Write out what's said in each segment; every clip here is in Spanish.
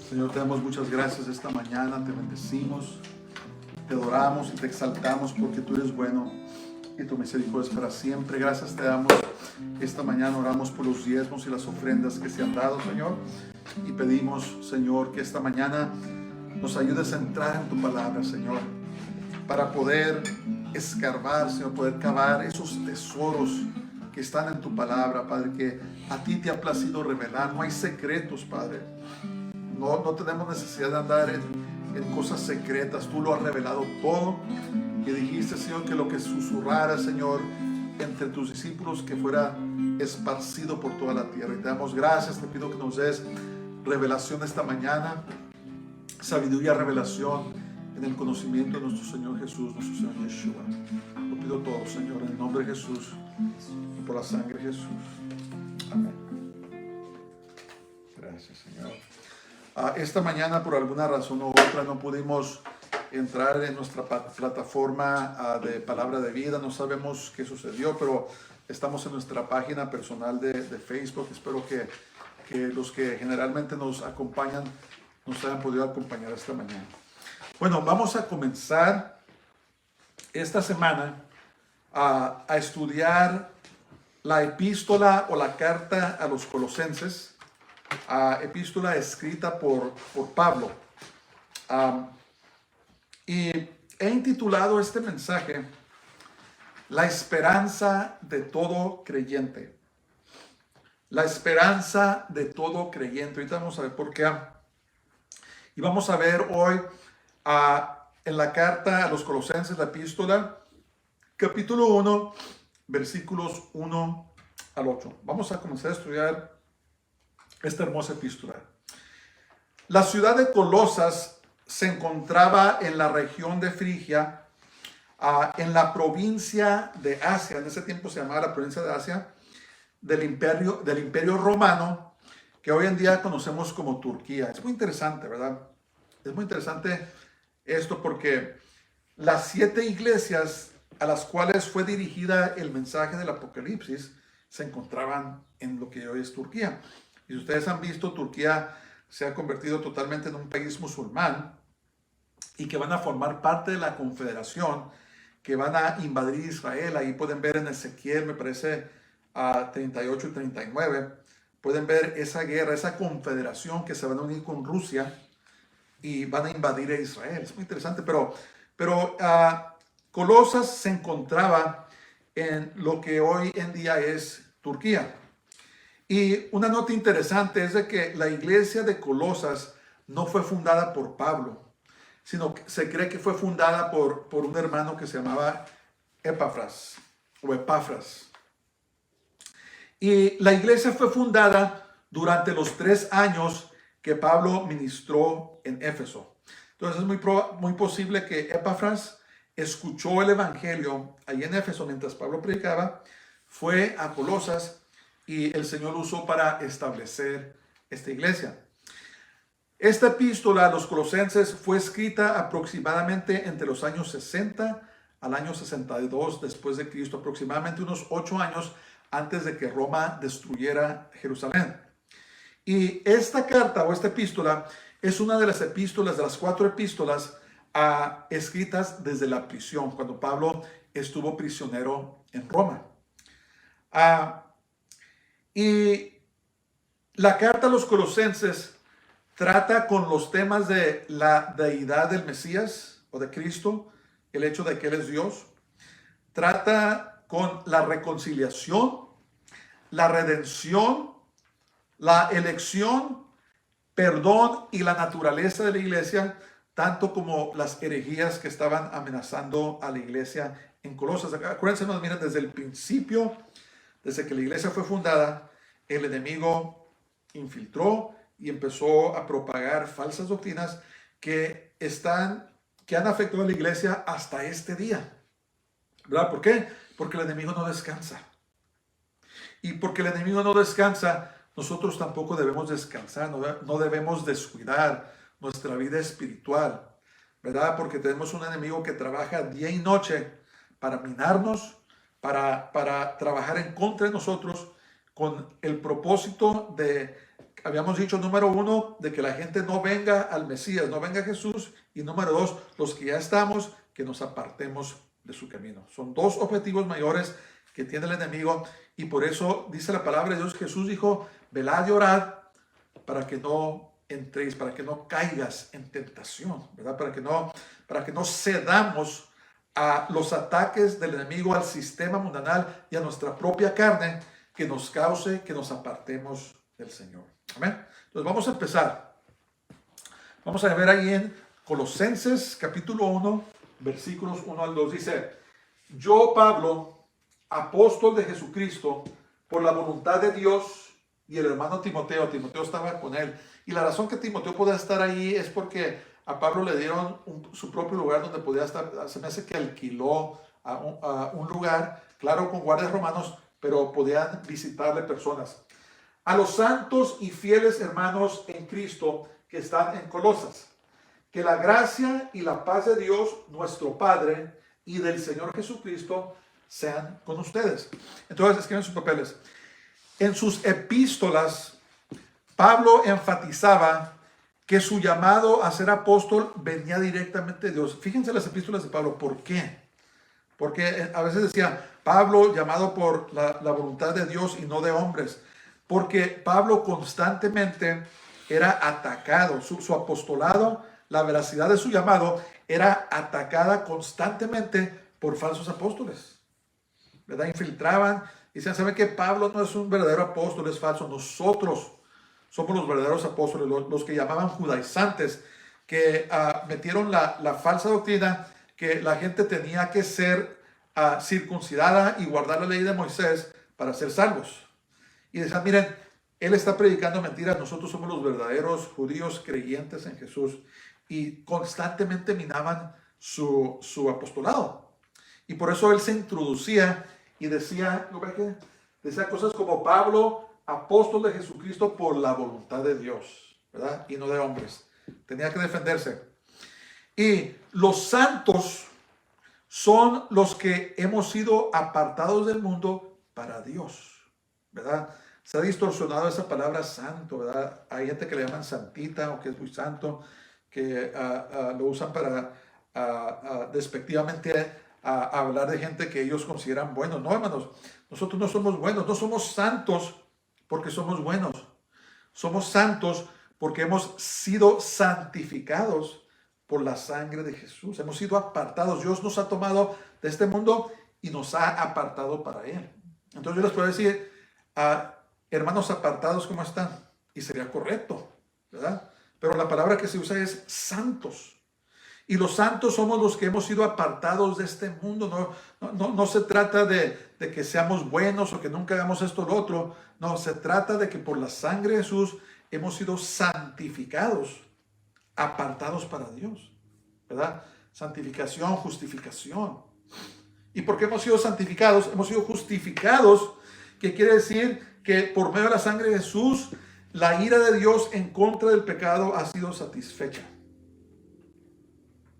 Señor, te damos muchas gracias esta mañana, te bendecimos, te adoramos y te exaltamos porque tú eres bueno y tu misericordia es para siempre. Gracias te damos esta mañana, oramos por los diezmos y las ofrendas que se han dado, Señor, y pedimos, Señor, que esta mañana nos ayudes a entrar en tu palabra, Señor, para poder escarbar, Señor, poder cavar esos tesoros que están en tu palabra, Padre, que a ti te ha placido revelar. No hay secretos, Padre. No tenemos necesidad de andar en cosas secretas. Tú lo has revelado todo. Y dijiste, Señor, que lo que susurrara, Señor, entre tus discípulos, que fuera esparcido por toda la tierra. Y te damos gracias. Te pido que nos des revelación esta mañana. Sabiduría, revelación en el conocimiento de nuestro Señor Jesús, nuestro Señor Yeshua. Lo pido todo, Señor, en el nombre de Jesús y por la sangre de Jesús. Amén. Gracias, Señor. Esta mañana, por alguna razón u otra, no pudimos entrar en nuestra plataforma de Palabra de Vida. No sabemos qué sucedió, pero estamos en nuestra página personal de Facebook. Espero que los que generalmente nos acompañan nos hayan podido acompañar esta mañana. Bueno, vamos a comenzar esta semana a estudiar la epístola o la carta a los Colosenses, epístola escrita por Pablo. Y he intitulado este mensaje La esperanza de todo creyente. La esperanza de todo creyente. Ahorita vamos a ver por qué. Y vamos a ver hoy en la carta a los Colosenses, la epístola, capítulo 1, versículos 1 al 8. Vamos a comenzar a estudiar esta hermosa epístola. La ciudad de Colosas se encontraba en la región de Frigia, en la provincia de Asia. En ese tiempo se llamaba la provincia de Asia, del imperio romano, que hoy en día conocemos como Turquía. Es muy interesante, ¿verdad? Es muy interesante esto porque las 7 iglesias a las cuales fue dirigida el mensaje del Apocalipsis se encontraban en lo que hoy es Turquía. Y si ustedes han visto, Turquía se ha convertido totalmente en un país musulmán y que van a formar parte de la confederación, que van a invadir Israel. Ahí pueden ver en Ezequiel, me parece, 38 y 39, pueden ver esa guerra, esa confederación que se van a unir con Rusia y van a invadir a Israel. Es muy interesante, pero Colosas se encontraba en lo que hoy en día es Turquía. Y una nota interesante es de que la iglesia de Colosas no fue fundada por Pablo, sino que se cree que fue fundada por un hermano que se llamaba Epafras. Y la iglesia fue fundada durante los 3 años que Pablo ministró en Éfeso. Entonces es muy posible que Epafras escuchó el evangelio ahí en Éfeso mientras Pablo predicaba, fue a Colosas y el Señor lo usó para establecer esta iglesia. Esta epístola a los Colosenses fue escrita aproximadamente entre los años 60 al año 62 después de Cristo, aproximadamente unos 8 años antes de que Roma destruyera Jerusalén. Y esta carta o esta epístola es una de las epístolas, de las 4 epístolas escritas desde la prisión, cuando Pablo estuvo prisionero en Roma. Y la carta a los Colosenses trata con los temas de la deidad del Mesías o de Cristo, el hecho de que Él es Dios. Trata con la reconciliación, la redención, la elección, perdón y la naturaleza de la iglesia, tanto como las herejías que estaban amenazando a la iglesia en Colosas. Acuérdense, miren, desde el principio, desde que la iglesia fue fundada, el enemigo infiltró y empezó a propagar falsas doctrinas que han afectado a la iglesia hasta este día. ¿Verdad? ¿Por qué? Porque el enemigo no descansa. Y porque el enemigo no descansa, nosotros tampoco debemos descansar, no debemos descuidar nuestra vida espiritual, ¿verdad? Porque tenemos un enemigo que trabaja día y noche para minarnos, para trabajar en contra de nosotros, con el propósito de habíamos dicho, número uno, de que la gente no venga al Mesías, no venga a Jesús. Y número dos, los que ya estamos, que nos apartemos de su camino. Son dos objetivos mayores que tiene el enemigo. Y por eso dice la palabra de Dios, Jesús dijo, velad y orad para que no entréis, para que no caigas en tentación, ¿verdad? Para que no cedamos a los ataques del enemigo, al sistema mundanal y a nuestra propia carne, que nos cause que nos apartemos del Señor. Amén. Entonces vamos a empezar. Vamos a ver ahí en Colosenses capítulo 1, versículos 1 al 2. Dice, yo, Pablo, apóstol de Jesucristo, por la voluntad de Dios, y el hermano Timoteo estaba con él. Y la razón que Timoteo podía estar ahí es porque a Pablo le dieron su propio lugar donde podía estar. Se me hace que alquiló a un lugar, claro, con guardias romanos, pero podían visitarle personas. A los santos y fieles hermanos en Cristo que están en Colosas, que la gracia y la paz de Dios, nuestro Padre, y del Señor Jesucristo sean con ustedes. Entonces escriben sus papeles. En sus epístolas, Pablo enfatizaba que su llamado a ser apóstol venía directamente de Dios. Fíjense las epístolas de Pablo. ¿Por qué? Porque a veces decía, Pablo llamado por la voluntad de Dios y no de hombres. Porque Pablo constantemente era atacado. Su apostolado, la veracidad de su llamado, era atacada constantemente por falsos apóstoles, ¿verdad? Infiltraban y decían, ¿saben qué? Pablo no es un verdadero apóstol, es falso. Nosotros somos los verdaderos apóstoles, los que llamaban judaizantes, que metieron la falsa doctrina que la gente tenía que ser circuncidada y guardar la ley de Moisés para ser salvos. Y decían, miren, él está predicando mentiras, nosotros somos los verdaderos judíos creyentes en Jesús. Y constantemente minaban su apostolado. Y por eso él se introducía y decía cosas como Pablo, apóstol de Jesucristo por la voluntad de Dios, ¿verdad? Y no de hombres. Tenía que defenderse. Y los santos son los que hemos sido apartados del mundo para Dios, ¿verdad? Se ha distorsionado esa palabra santo, ¿verdad? Hay gente que le llaman santita o que es muy santo, que lo usan para despectivamente hablar de gente que ellos consideran buenos. No, hermanos, nosotros no somos buenos, no somos santos porque somos buenos. Somos santos porque hemos sido santificados por la sangre de Jesús. Hemos sido apartados. Dios nos ha tomado de este mundo y nos ha apartado para Él. Entonces yo les puedo decir, hermanos apartados, ¿cómo están? Y sería correcto, ¿verdad? Pero la palabra que se usa es santos. Y los santos somos los que hemos sido apartados de este mundo. No se trata de que seamos buenos o que nunca hagamos esto o lo otro. No, se trata de que por la sangre de Jesús hemos sido santificados, apartados para Dios, ¿verdad? Santificación, justificación. ¿Y por qué hemos sido santificados? Hemos sido justificados, que quiere decir que por medio de la sangre de Jesús, la ira de Dios en contra del pecado ha sido satisfecha.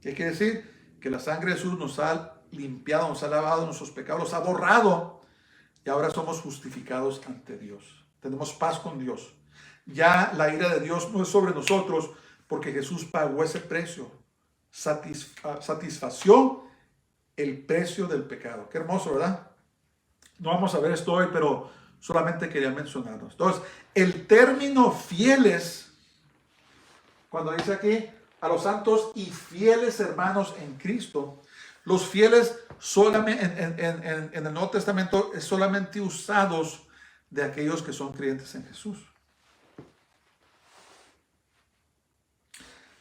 ¿Qué quiere decir? Que la sangre de Jesús nos ha limpiado, nos ha lavado nuestros pecados, los ha borrado y ahora somos justificados ante Dios. Tenemos paz con Dios. Ya la ira de Dios no es sobre nosotros porque Jesús pagó ese precio. Satisfació el precio del pecado. Qué hermoso, ¿verdad? No vamos a ver esto hoy, pero solamente quería mencionarlo. Entonces, el término fieles, cuando dice aquí a los santos y fieles hermanos en Cristo, los fieles solamente en el Nuevo Testamento es solamente usados de aquellos que son creyentes en Jesús.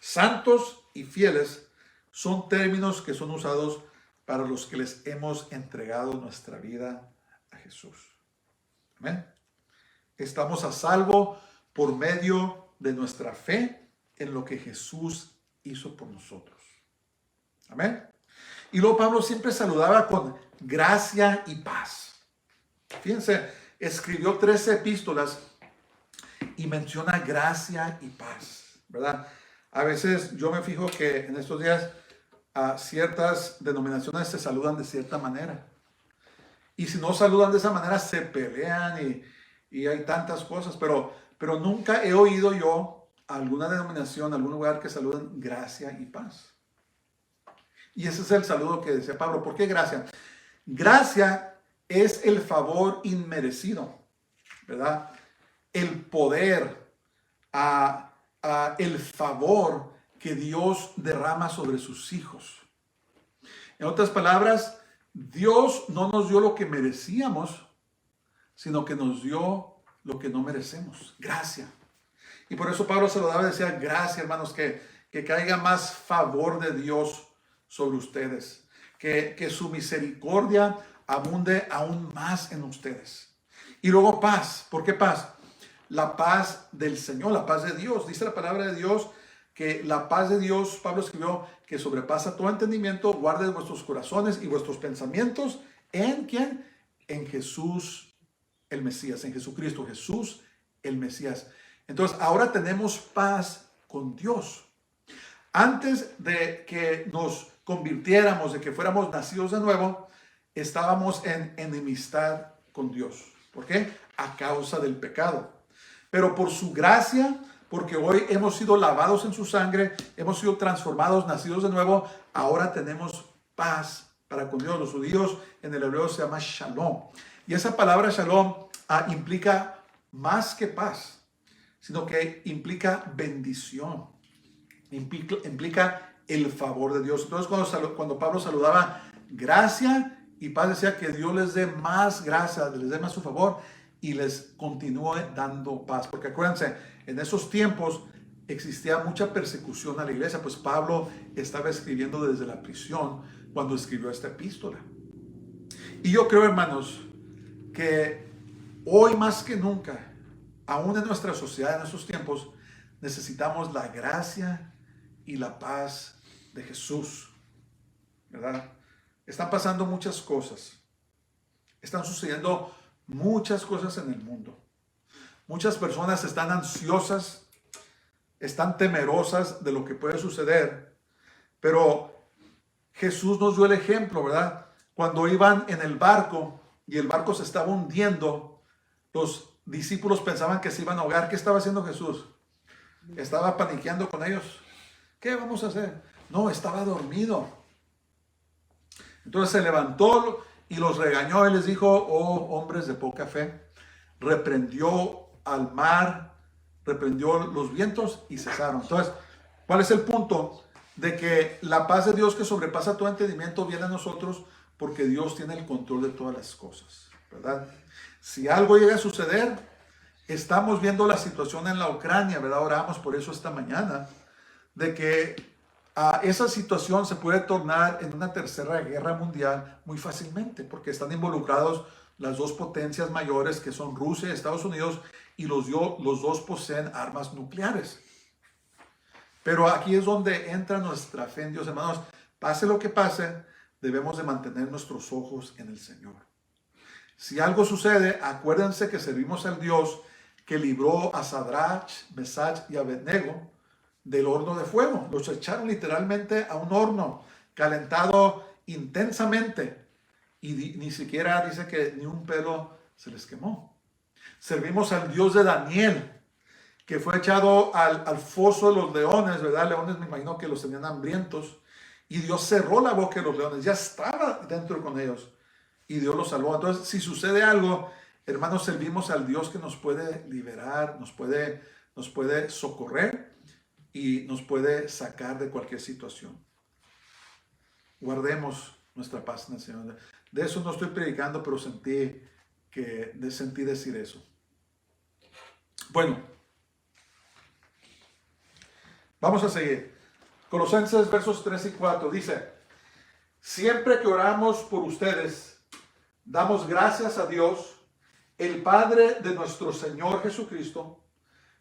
Santos y fieles son términos que son usados para los que les hemos entregado nuestra vida a Jesús. Amén. Estamos a salvo por medio de nuestra fe en lo que Jesús hizo por nosotros. Amén. Y luego Pablo siempre saludaba con gracia y paz. Fíjense, escribió 13 epístolas y menciona gracia y paz, ¿verdad? A veces yo me fijo que en estos días ciertas denominaciones se saludan de cierta manera. Y si no saludan de esa manera, se pelean y hay tantas cosas. Pero pero nunca he oído yo a alguna denominación, a algún lugar que saluden gracia y paz. Y ese es el saludo que decía Pablo. ¿Por qué gracia? Gracia es el favor inmerecido, ¿verdad? El poder, el favor que Dios derrama sobre sus hijos. En otras palabras, Dios no nos dio lo que merecíamos, sino que nos dio lo que no merecemos. Gracia. Y por eso Pablo se lo daba y decía, gracias, hermanos, que caiga más favor de Dios sobre ustedes. Que su misericordia abunde aún más en ustedes. Y luego paz. ¿Por qué paz? La paz del Señor, la paz de Dios. Dice la palabra de Dios que la paz de Dios, Pablo escribió, que sobrepasa todo entendimiento, guarde vuestros corazones y vuestros pensamientos. ¿En quién? En Jesús el Mesías, en Jesucristo, Jesús el Mesías. Entonces, ahora tenemos paz con Dios. Antes de que nos convirtiéramos, de que fuéramos nacidos de nuevo, estábamos en enemistad con Dios. ¿Por qué? A causa del pecado. Pero por su gracia, porque hoy hemos sido lavados en su sangre, hemos sido transformados, nacidos de nuevo, ahora tenemos paz para con Dios. Los judíos en el hebreo se llama shalom. Y esa palabra shalom implica más que paz, sino que implica bendición, implica el favor de Dios. Entonces cuando Pablo saludaba gracia y paz, decía que Dios les dé más gracia, les dé más su favor y les continúe dando paz. Porque acuérdense, en esos tiempos existía mucha persecución a la iglesia, pues Pablo estaba escribiendo desde la prisión cuando escribió esta epístola. Y yo creo, hermanos, que hoy más que nunca, aún en nuestra sociedad, en estos tiempos, necesitamos la gracia y la paz de Jesús, ¿verdad? Están pasando muchas cosas. Están sucediendo muchas cosas en el mundo. Muchas personas están ansiosas, están temerosas de lo que puede suceder. Pero Jesús nos dio el ejemplo, ¿verdad? Cuando iban en el barco y el barco se estaba hundiendo, los discípulos pensaban que se iban a ahogar. ¿Qué estaba haciendo Jesús? Estaba paniqueando con ellos. ¿Qué vamos a hacer? No, estaba dormido. Entonces se levantó y los regañó y les dijo, oh hombres de poca fe, reprendió al mar, reprendió los vientos y cesaron. Entonces, ¿cuál es el punto? De que la paz de Dios que sobrepasa todo entendimiento viene a nosotros porque Dios tiene el control de todas las cosas, ¿verdad? Si algo llega a suceder, estamos viendo la situación en la Ucrania, ¿verdad? Oramos por eso esta mañana, de que esa situación se puede tornar en una tercera guerra mundial muy fácilmente, porque están involucrados las dos potencias mayores que son Rusia y Estados Unidos, y los dos poseen armas nucleares. Pero aquí es donde entra nuestra fe en Dios, hermanos. Pase lo que pase, debemos de mantener nuestros ojos en el Señor. Si algo sucede, acuérdense que servimos al Dios que libró a Sadrach, Mesach y Abednego del horno de fuego. Los echaron literalmente a un horno calentado intensamente y ni siquiera dice que ni un pelo se les quemó. Servimos al Dios de Daniel, que fue echado al foso de los leones, ¿verdad? Leones, me imagino que los tenían hambrientos, y Dios cerró la boca de los leones, ya estaba dentro con ellos, y Dios los salvó. Entonces, si sucede algo, hermanos, servimos al Dios que nos puede liberar, nos puede socorrer, y nos puede sacar de cualquier situación. Guardemos nuestra paz en el Señor. De eso no estoy predicando, pero sentí decir eso. Bueno, vamos a seguir. Colosenses versos 3 y 4 dice, siempre que oramos por ustedes, damos gracias a Dios, el Padre de nuestro Señor Jesucristo,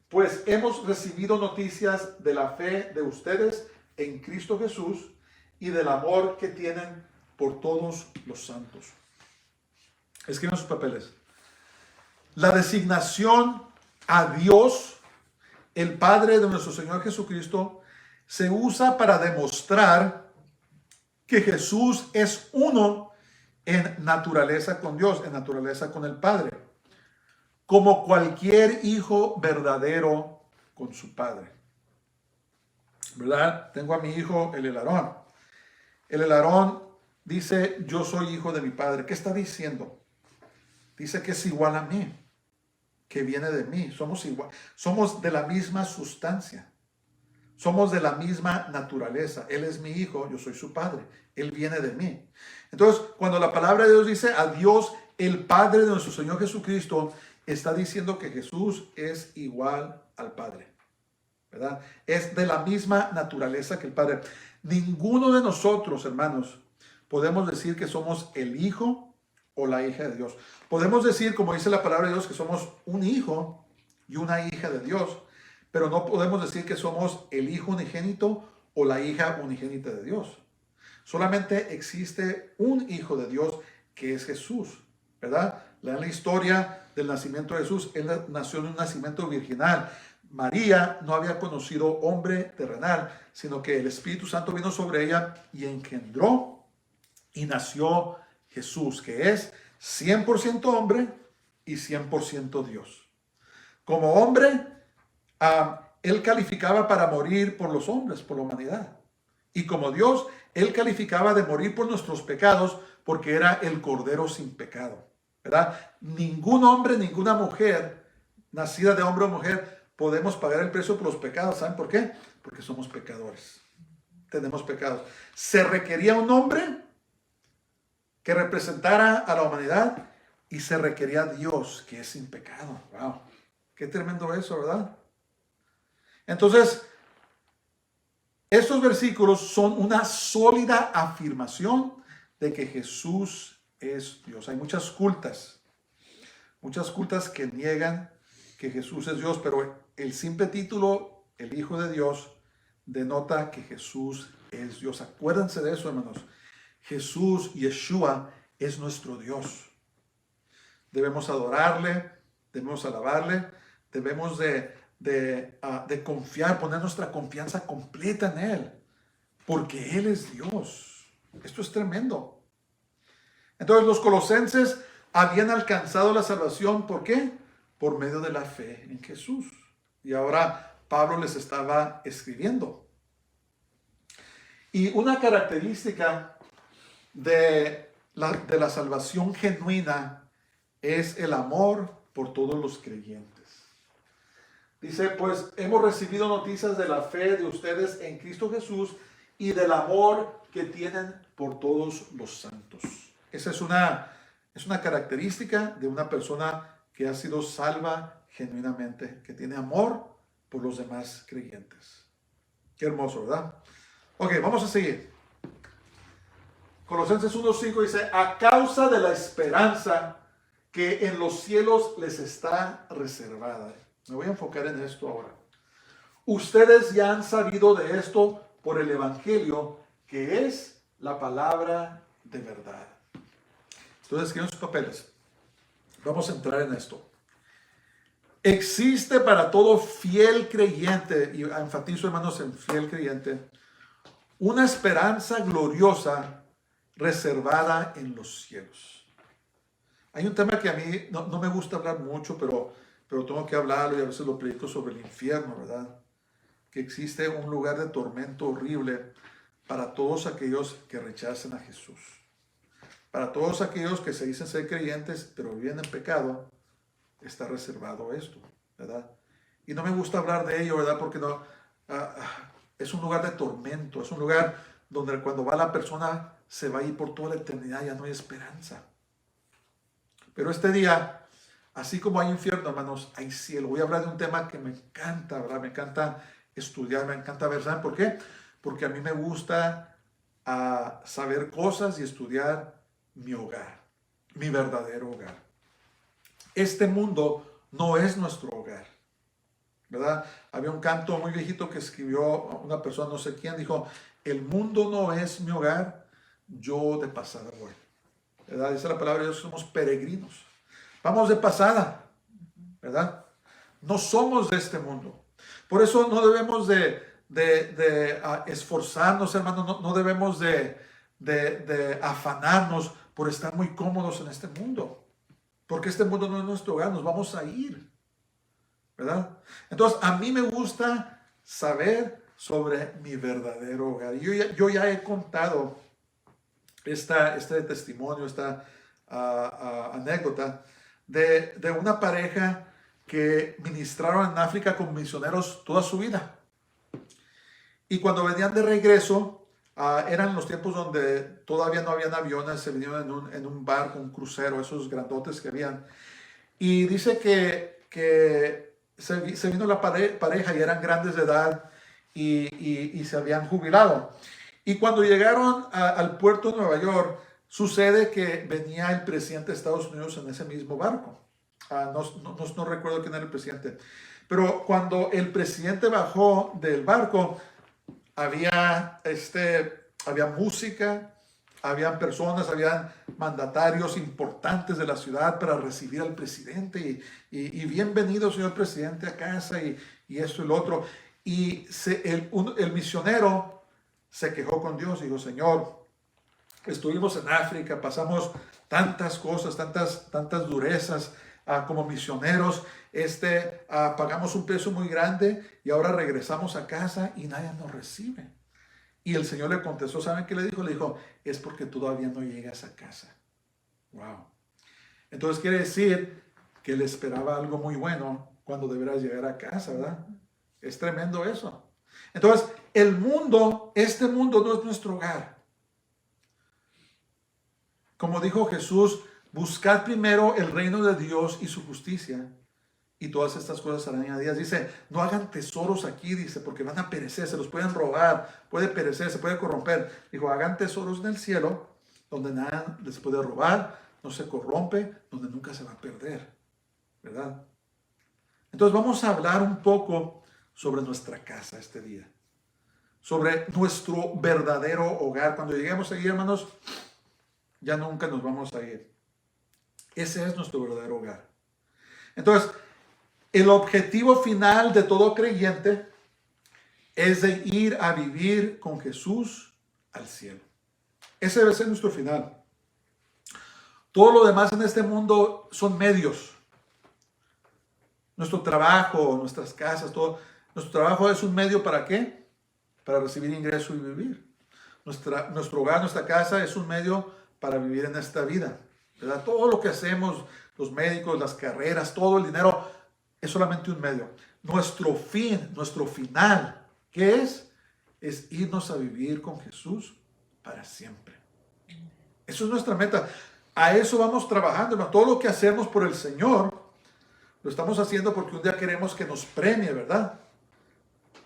pues hemos recibido noticias de la fe de ustedes en Cristo Jesús y del amor que tienen por todos los santos. Escriban sus papeles. La designación a Dios, el Padre de nuestro Señor Jesucristo, se usa para demostrar que Jesús es uno en naturaleza con Dios, en naturaleza con el Padre. como cualquier hijo verdadero con su padre. ¿Verdad? Tengo a mi hijo, el Elarón. El Elarón dice, yo soy hijo de mi padre. ¿Qué está diciendo? Dice que es igual a mí, que viene de mí. Somos igual, somos de la misma sustancia. Somos de la misma naturaleza. Él es mi hijo, yo soy su padre. Él viene de mí. Entonces, cuando la palabra de Dios dice a Dios, el Padre de nuestro Señor Jesucristo, está diciendo que Jesús es igual al Padre, ¿verdad? Es de la misma naturaleza que el Padre. Ninguno de nosotros, hermanos, podemos decir que somos el hijo o la hija de Dios. Podemos decir, como dice la palabra de Dios, que somos un hijo y una hija de Dios, pero no podemos decir que somos el hijo unigénito o la hija unigénita de Dios. Solamente existe un hijo de Dios que es Jesús, ¿verdad? La historia del nacimiento de Jesús, él nació en un nacimiento virginal. María no había conocido hombre terrenal, sino que el Espíritu Santo vino sobre ella y engendró y nació Jesús, que es 100% hombre y 100% Dios. Como hombre, él calificaba para morir por los hombres, por la humanidad. Y como Dios, él calificaba de morir por nuestros pecados porque era el Cordero sin pecado, ¿verdad? Ningún hombre, ninguna mujer, nacida de hombre o mujer, podemos pagar el precio por los pecados. ¿Saben por qué? Porque somos pecadores. Tenemos pecados. Se requería un hombre que representara a la humanidad y se requería Dios, que es sin pecado. ¡Wow! Qué tremendo eso, ¿verdad? Entonces, estos versículos son una sólida afirmación de que Jesús es Dios. Hay muchas cultas que niegan que Jesús es Dios, pero el simple título, el Hijo de Dios, denota que Jesús es Dios. Acuérdense de eso, hermanos. Jesús, Yeshua, es nuestro Dios. Debemos adorarle, debemos alabarle, debemos de confiar, poner nuestra confianza completa en Él, porque Él es Dios. Esto es tremendo. Entonces los colosenses habían alcanzado la salvación, ¿por qué? Por medio de la fe en Jesús. Y ahora Pablo les estaba escribiendo. Y una característica de la salvación genuina es el amor por todos los creyentes. Dice, pues hemos recibido noticias de la fe de ustedes en Cristo Jesús y del amor que tienen por todos los santos. Esa es una característica de una persona que ha sido salva genuinamente, que tiene amor por los demás creyentes. Qué hermoso, ¿verdad? Ok, vamos a seguir. Colosenses 1:5 dice, a causa de la esperanza que en los cielos les está reservada. Me voy a enfocar en esto ahora. Ustedes ya han sabido de esto por el Evangelio, que es la palabra de verdad. Entonces, escriban sus papeles. Vamos a entrar en esto. Existe para todo fiel creyente, y enfatizo, hermanos, en fiel creyente, una esperanza gloriosa reservada en los cielos. Hay un tema que a mí no me gusta hablar mucho, pero tengo que hablarlo y a veces lo predico sobre el infierno, ¿verdad? Que existe un lugar de tormento horrible para todos aquellos que rechazan a Jesús. Para todos aquellos que se dicen ser creyentes, pero viven en pecado, está reservado esto, ¿verdad? Y no me gusta hablar de ello, ¿verdad? Porque es un lugar de tormento, es un lugar donde cuando va la persona se va a ir por toda la eternidad, ya no hay esperanza. Pero este día, así como hay infierno, hermanos, hay cielo. Voy a hablar de un tema que me encanta, ¿verdad? Me encanta estudiar, me encanta ver. ¿Saben por qué? Porque a mí me gusta saber cosas y estudiar mi hogar, mi verdadero hogar. Este mundo no es nuestro hogar, ¿verdad? Había un canto muy viejito que escribió una persona, no sé quién, dijo, el mundo no es mi hogar, yo de pasada voy. ¿Verdad? Dice la palabra de Dios, somos peregrinos. Vamos de pasada, ¿verdad? No somos de este mundo. Por eso no debemos de esforzarnos, hermanos, no debemos de afanarnos por estar muy cómodos en este mundo. porque este mundo no es nuestro hogar, nos vamos a ir, ¿verdad? Entonces, a mí me gusta saber sobre mi verdadero hogar. Yo ya he contado este testimonio, esta anécdota de una pareja que ministraron en África como misioneros toda su vida. Y cuando venían de regreso, eran los tiempos donde todavía no habían aviones, se vinieron en un barco, un crucero, esos grandotes que habían. Y dice que se vino la pareja y eran grandes de edad y se habían jubilado. Y cuando llegaron al puerto de Nueva York, sucede que venía el presidente de Estados Unidos en ese mismo barco. No recuerdo quién era el presidente. Pero cuando el presidente bajó del barco, había música, habían personas, habían mandatarios importantes de la ciudad para recibir al presidente y bienvenido, señor presidente, a casa y esto y lo otro. Y el misionero se quejó con Dios y dijo, Señor, estuvimos en África, pasamos tantas cosas, tantas durezas como misioneros, pagamos un precio muy grande y ahora regresamos a casa y nadie nos recibe. Y el Señor le contestó, ¿saben qué le dijo? Le dijo, es porque todavía no llegas a casa. Wow. Entonces quiere decir que le esperaba algo muy bueno cuando deberás llegar a casa, ¿verdad? Es tremendo eso. Entonces, este mundo no es nuestro hogar. Como dijo Jesús, buscad primero el reino de Dios y su justicia, y todas estas cosas serán añadidas. Dice, no hagan tesoros aquí, dice, porque van a perecer, se los pueden robar, puede perecer, se puede corromper. Dijo, hagan tesoros en el cielo, donde nada les puede robar, no se corrompe, donde nunca se va a perder, ¿verdad? Entonces vamos a hablar un poco sobre nuestra casa este día, sobre nuestro verdadero hogar. Cuando lleguemos ahí, hermanos, ya nunca nos vamos a ir. Ese es nuestro verdadero hogar. Entonces, el objetivo final de todo creyente es de ir a vivir con Jesús al cielo. Ese debe ser nuestro final. Todo lo demás en este mundo son medios. Nuestro trabajo, nuestras casas, todo. Nuestro trabajo es un medio ¿para qué? Para recibir ingreso y vivir. Nuestro hogar, nuestra casa es un medio para vivir en esta vida, ¿verdad? Todo lo que hacemos, los médicos, las carreras, todo el dinero, es solamente un medio. Nuestro fin, nuestro final, ¿qué es? Es irnos a vivir con Jesús para siempre. Eso es nuestra meta. A eso vamos trabajando, ¿no? Todo lo que hacemos por el Señor, lo estamos haciendo porque un día queremos que nos premie, ¿verdad?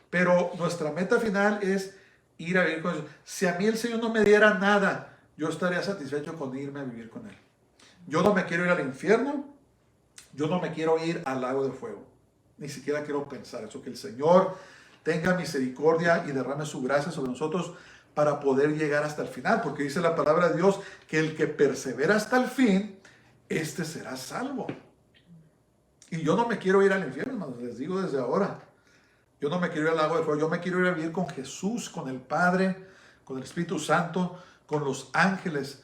Pero nuestra meta final es ir a vivir con Jesús. Si a mí el Señor no me diera nada, yo estaría satisfecho con irme a vivir con Él. Yo no me quiero ir al infierno, yo no me quiero ir al lago de fuego. Ni siquiera quiero pensar eso, que el Señor tenga misericordia y derrame su gracia sobre nosotros para poder llegar hasta el final. Porque dice la palabra de Dios que el que persevera hasta el fin, este será salvo. Y yo no me quiero ir al infierno, hermanos, les digo desde ahora. Yo no me quiero ir al lago de fuego, yo me quiero ir a vivir con Jesús, con el Padre, con el Espíritu Santo, con los ángeles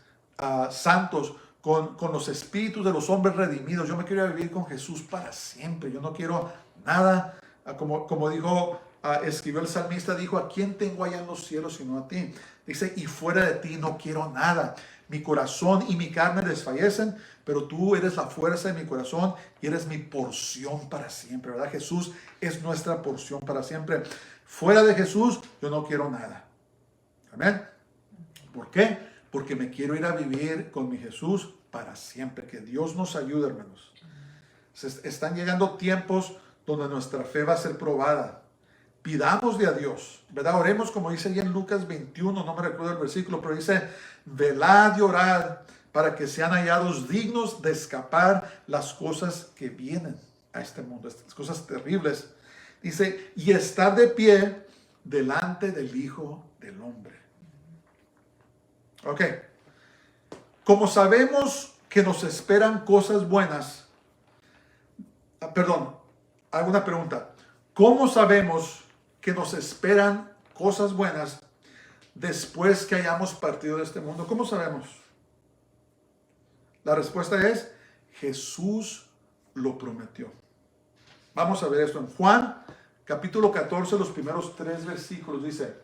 santos, con los espíritus de los hombres redimidos. Yo me quiero ir a vivir con Jesús para siempre. Yo no quiero nada, como dijo, escribió el salmista, dijo, ¿a quién tengo allá en los cielos sino a ti? Dice, y fuera de ti no quiero nada. Mi corazón y mi carne desfallecen, pero tú eres la fuerza de mi corazón y eres mi porción para siempre, ¿verdad? Jesús es nuestra porción para siempre. Fuera de Jesús, yo no quiero nada. Amén. ¿Por qué? Porque me quiero ir a vivir con mi Jesús para siempre. Que Dios nos ayude, hermanos. Están llegando tiempos donde nuestra fe va a ser probada. Pidámosle a Dios, ¿verdad? Oremos como dice ahí en Lucas 21, no me recuerdo el versículo, pero dice, velad y orad para que sean hallados dignos de escapar las cosas que vienen a este mundo, estas cosas terribles. Dice, y estar de pie delante del Hijo del Hombre. Ok. Como sabemos que nos esperan cosas buenas, perdón, hago una pregunta. ¿Cómo sabemos que nos esperan cosas buenas después que hayamos partido de este mundo? ¿Cómo sabemos? La respuesta es, Jesús lo prometió. Vamos a ver esto en Juan, capítulo 14, los primeros 3 versículos. Dice: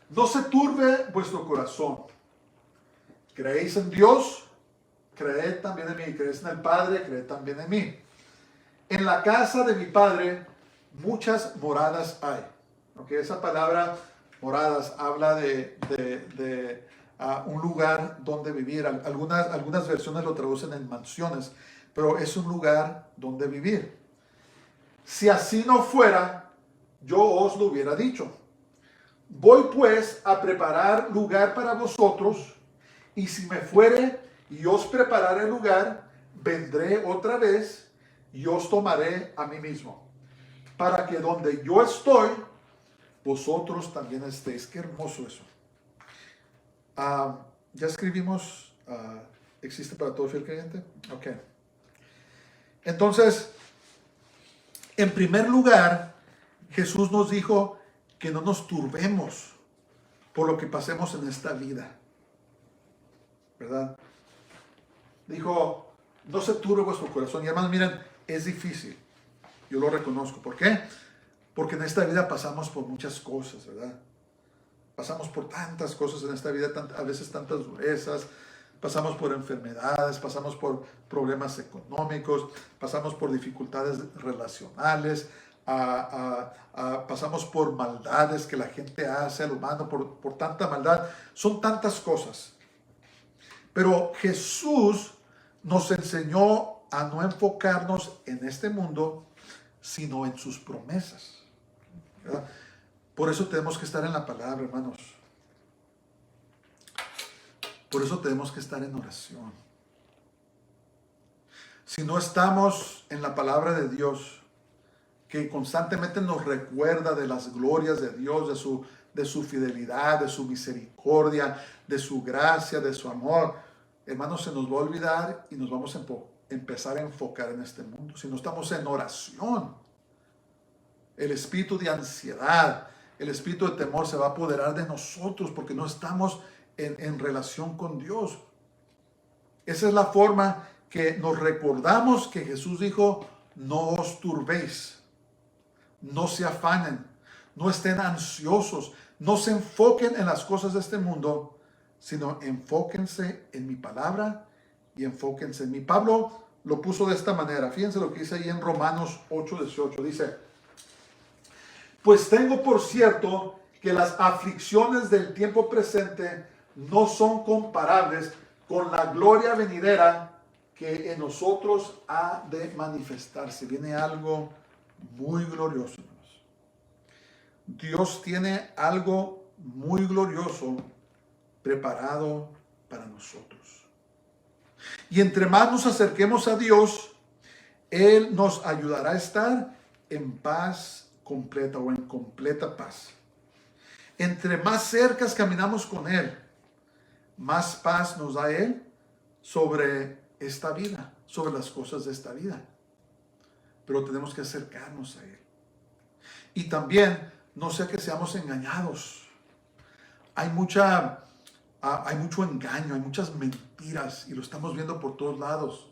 no se turbe vuestro corazón. Creéis en Dios, creed también en mí. Creéis en el Padre, creed también en mí. En la casa de mi Padre muchas moradas hay. Okay, esa palabra moradas habla de un lugar donde vivir. Algunas versiones lo traducen en mansiones, pero es un lugar donde vivir. Si así no fuera, yo os lo hubiera dicho. Voy pues a preparar lugar para vosotros, y si me fuere y os prepararé lugar, vendré otra vez y os tomaré a mí mismo, para que donde yo estoy, vosotros también estéis. Qué hermoso eso. Ya escribimos, ¿existe para todo fiel creyente? Ok. Entonces, en primer lugar, Jesús nos dijo que no nos turbemos por lo que pasemos en esta vida, ¿verdad? Dijo, no se turbe vuestro corazón. Y hermanos, miren, es difícil. Yo lo reconozco. ¿Por qué? Porque en esta vida pasamos por muchas cosas, ¿verdad? Pasamos por tantas cosas en esta vida, a veces tantas durezas. Pasamos por enfermedades, pasamos por problemas económicos, pasamos por dificultades relacionales, pasamos por maldades que la gente hace al humano, por tanta maldad. Son tantas cosas. Pero Jesús nos enseñó a no enfocarnos en este mundo, sino en sus promesas, ¿verdad? Por eso tenemos que estar en la palabra, hermanos. Por eso tenemos que estar en oración. Si no estamos en la palabra de Dios, que constantemente nos recuerda de las glorias de Dios, de su fidelidad, de su misericordia, de su gracia, de su amor, hermanos, se nos va a olvidar y nos vamos a empezar a enfocar en este mundo. Si no estamos en oración, el espíritu de ansiedad, el espíritu de temor se va a apoderar de nosotros porque no estamos en relación con Dios. Esa es la forma que nos recordamos que Jesús dijo: no os turbéis, no se afanen, no estén ansiosos, no se enfoquen en las cosas de este mundo, sino enfóquense en mi palabra y enfóquense en mí. Pablo lo puso de esta manera. Fíjense lo que dice ahí en Romanos 8:18. Dice: pues tengo por cierto que las aflicciones del tiempo presente no son comparables con la gloria venidera que en nosotros ha de manifestarse. Viene algo muy glorioso, hermanos. Dios tiene algo muy glorioso preparado para nosotros. Y entre más nos acerquemos a Dios, Él nos ayudará a estar en paz completa o en completa paz. Entre más cercas caminamos con Él, más paz nos da Él sobre esta vida, sobre las cosas de esta vida. Pero tenemos que acercarnos a Él. Y también, no sea que seamos engañados. Hay mucho engaño, hay muchas mentiras, y lo estamos viendo por todos lados.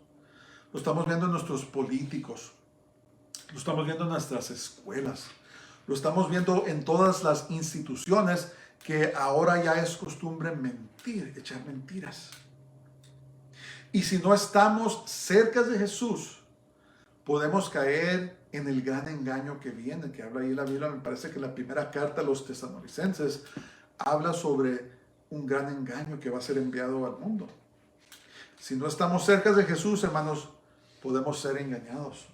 Lo estamos viendo en nuestros políticos, lo estamos viendo en nuestras escuelas, lo estamos viendo en todas las instituciones, que ahora ya es costumbre mentir, echar mentiras. Y si no estamos cerca de Jesús, podemos caer en el gran engaño que viene, que habla ahí la Biblia. Me parece que la primera carta a los tesalonicenses habla sobre un gran engaño que va a ser enviado al mundo. Si no estamos cerca de Jesús, hermanos, podemos ser engañados.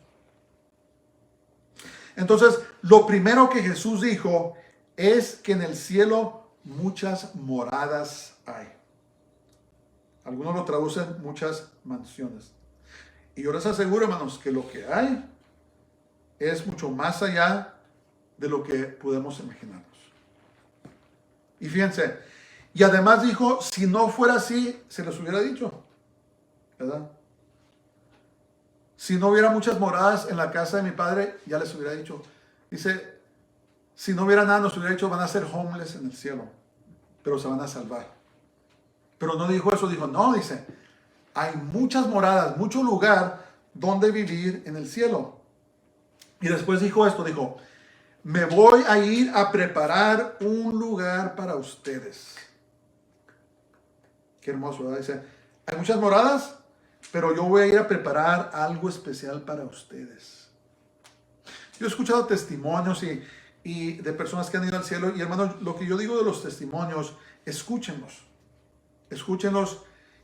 Entonces, lo primero que Jesús dijo es que en el cielo muchas moradas hay. Algunos lo traducen muchas mansiones. Y yo les aseguro, hermanos, que lo que hay es mucho más allá de lo que podemos imaginarnos. Y fíjense, y además dijo, si no fuera así, se les hubiera dicho, ¿verdad? Si no hubiera muchas moradas en la casa de mi Padre, ya les hubiera dicho. Dice, si no hubiera nada, nos hubiera dicho, van a ser homeless en el cielo, pero se van a salvar. Pero no dijo eso, dijo, no, dice, hay muchas moradas, mucho lugar donde vivir en el cielo. Y después dijo esto, dijo, me voy a ir a preparar un lugar para ustedes. Qué hermoso, ¿verdad? Dice, hay muchas moradas, pero yo voy a ir a preparar algo especial para ustedes. Yo he escuchado testimonios y de personas que han ido al cielo, y hermanos, lo que yo digo de los testimonios, escúchenlos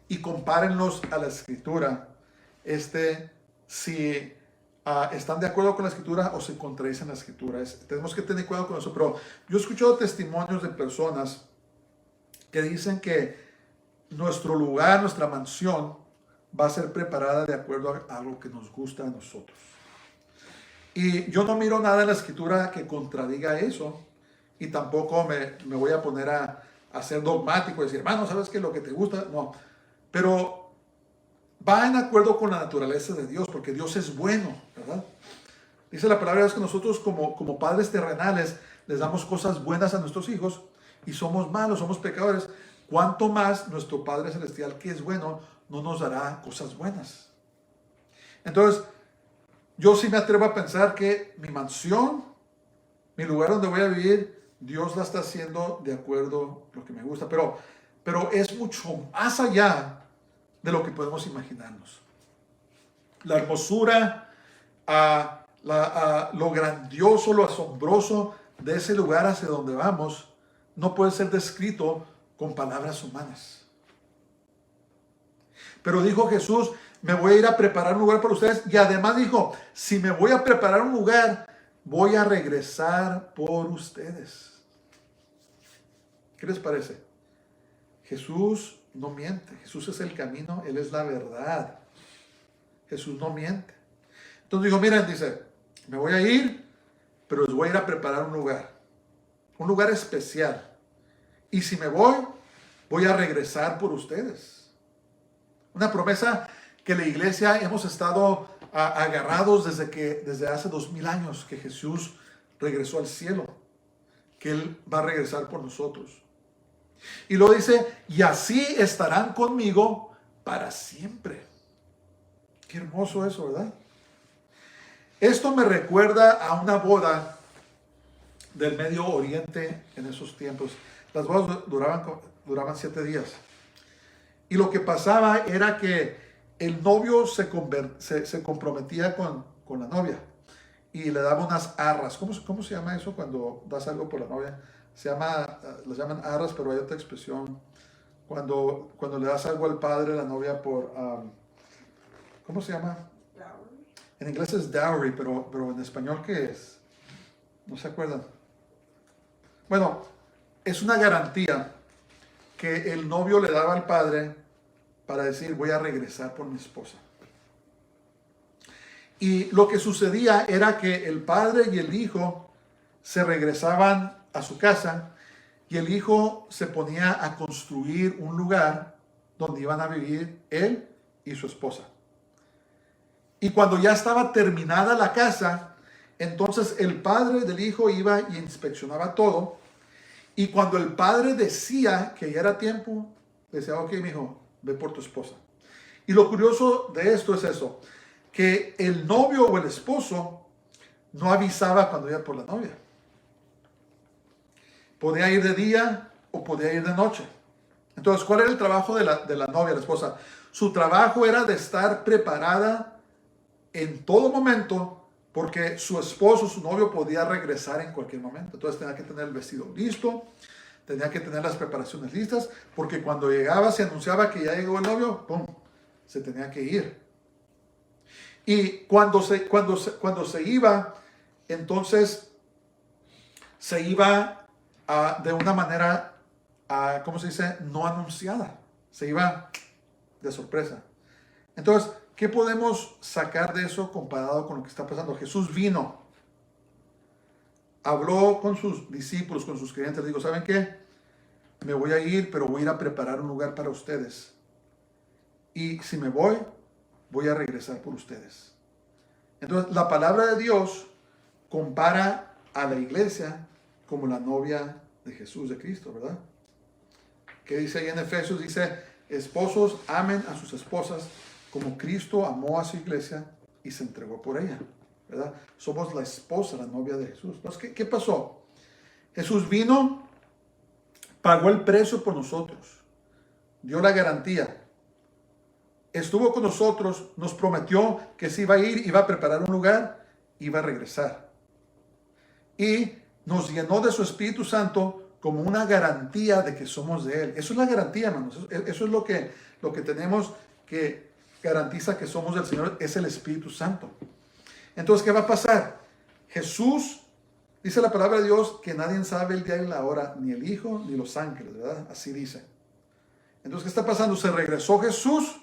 y compárenlos a la Escritura. Si están de acuerdo con la Escritura o se contradicen la Escritura. Tenemos que tener cuidado con eso, pero yo he escuchado testimonios de personas que dicen que nuestro lugar, nuestra mansión, va a ser preparada de acuerdo a lo que nos gusta a nosotros. Y yo no miro nada en la Escritura que contradiga eso, y tampoco me voy a poner a ser dogmático y decir, hermano, ¿sabes qué? Lo que te gusta, no. Pero va en acuerdo con la naturaleza de Dios, porque Dios es bueno, ¿verdad? Dice la palabra de Dios que nosotros como padres terrenales les damos cosas buenas a nuestros hijos y somos malos, somos pecadores. Cuanto más nuestro Padre Celestial, que es bueno, no nos dará cosas buenas. Entonces, yo sí me atrevo a pensar que mi mansión, mi lugar donde voy a vivir, Dios la está haciendo de acuerdo a lo que me gusta. Pero es mucho más allá de lo que podemos imaginarnos. La hermosura, lo grandioso, lo asombroso de ese lugar hacia donde vamos, no puede ser descrito con palabras humanas. Pero dijo Jesús, me voy a ir a preparar un lugar para ustedes. Y además dijo, si me voy a preparar un lugar, voy a regresar por ustedes. ¿Qué les parece? Jesús no miente. Jesús es el camino, Él es la verdad. Jesús no miente. Entonces dijo, miren, dice, me voy a ir, pero les voy a ir a preparar un lugar especial. Y si me voy a regresar por ustedes. Una promesa que la iglesia hemos estado agarrados desde hace 2000 años, que Jesús regresó al cielo, que Él va a regresar por nosotros. Y luego dice, y así estarán conmigo para siempre. Qué hermoso eso, ¿verdad? Esto me recuerda a una boda del Medio Oriente en esos tiempos. Las bodas duraban 7 días. Y lo que pasaba era que el novio se comprometía con la novia y le daba unas arras. ¿Cómo se llama eso cuando das algo por la novia? Las llaman arras, pero hay otra expresión. Cuando le das algo al padre, a la novia por... ¿cómo se llama? Dowry. En inglés es dowry, pero en español, ¿qué es? ¿No se acuerdan? Bueno, es una garantía que el novio le daba al padre para decir, voy a regresar por mi esposa. Y lo que sucedía era que el padre y el hijo se regresaban a su casa y el hijo se ponía a construir un lugar donde iban a vivir él y su esposa. Y cuando ya estaba terminada la casa, entonces el padre del hijo iba y inspeccionaba todo. Y cuando el padre decía que ya era tiempo, decía, ok, mijo, ve por tu esposa. Y lo curioso de esto es eso, que el novio o el esposo no avisaba cuando iba por la novia. Podía ir de día o podía ir de noche. Entonces, ¿cuál era el trabajo de la novia, la esposa? Su trabajo era de estar preparada en todo momento, porque su esposo, su novio, podía regresar en cualquier momento. Entonces tenía que tener el vestido listo, tenía que tener las preparaciones listas, porque cuando llegaba, se anunciaba que ya llegó el novio, ¡pum!, se tenía que ir. Y cuando se iba, entonces se iba de una manera, ¿cómo se dice?, no anunciada. Se iba de sorpresa. Entonces, ¿qué podemos sacar de eso comparado con lo que está pasando? Jesús vino, habló con sus discípulos, con sus creyentes, digo, ¿saben qué? Me voy a ir, pero voy a ir a preparar un lugar para ustedes. Y si me voy a regresar por ustedes. Entonces, la palabra de Dios compara a la iglesia como la novia de Jesús, de Cristo, ¿verdad? ¿Qué dice ahí en Efesios? Dice, esposos amen a sus esposas como Cristo amó a su iglesia y se entregó por ella, ¿verdad? Somos la esposa, la novia de Jesús. Entonces, ¿qué pasó? Jesús vino, pagó el precio por nosotros, dio la garantía, estuvo con nosotros, nos prometió que se iba a ir, iba a preparar un lugar, iba a regresar. Y nos llenó de su Espíritu Santo como una garantía de que somos de Él. Eso es la garantía, hermanos. Eso es lo que tenemos que garantiza que somos del Señor, es el Espíritu Santo. Entonces, ¿qué va a pasar? Jesús, dice la palabra de Dios, que nadie sabe el día y la hora, ni el Hijo, ni los ángeles, ¿verdad? Así dice. Entonces, ¿qué está pasando? Se regresó Jesús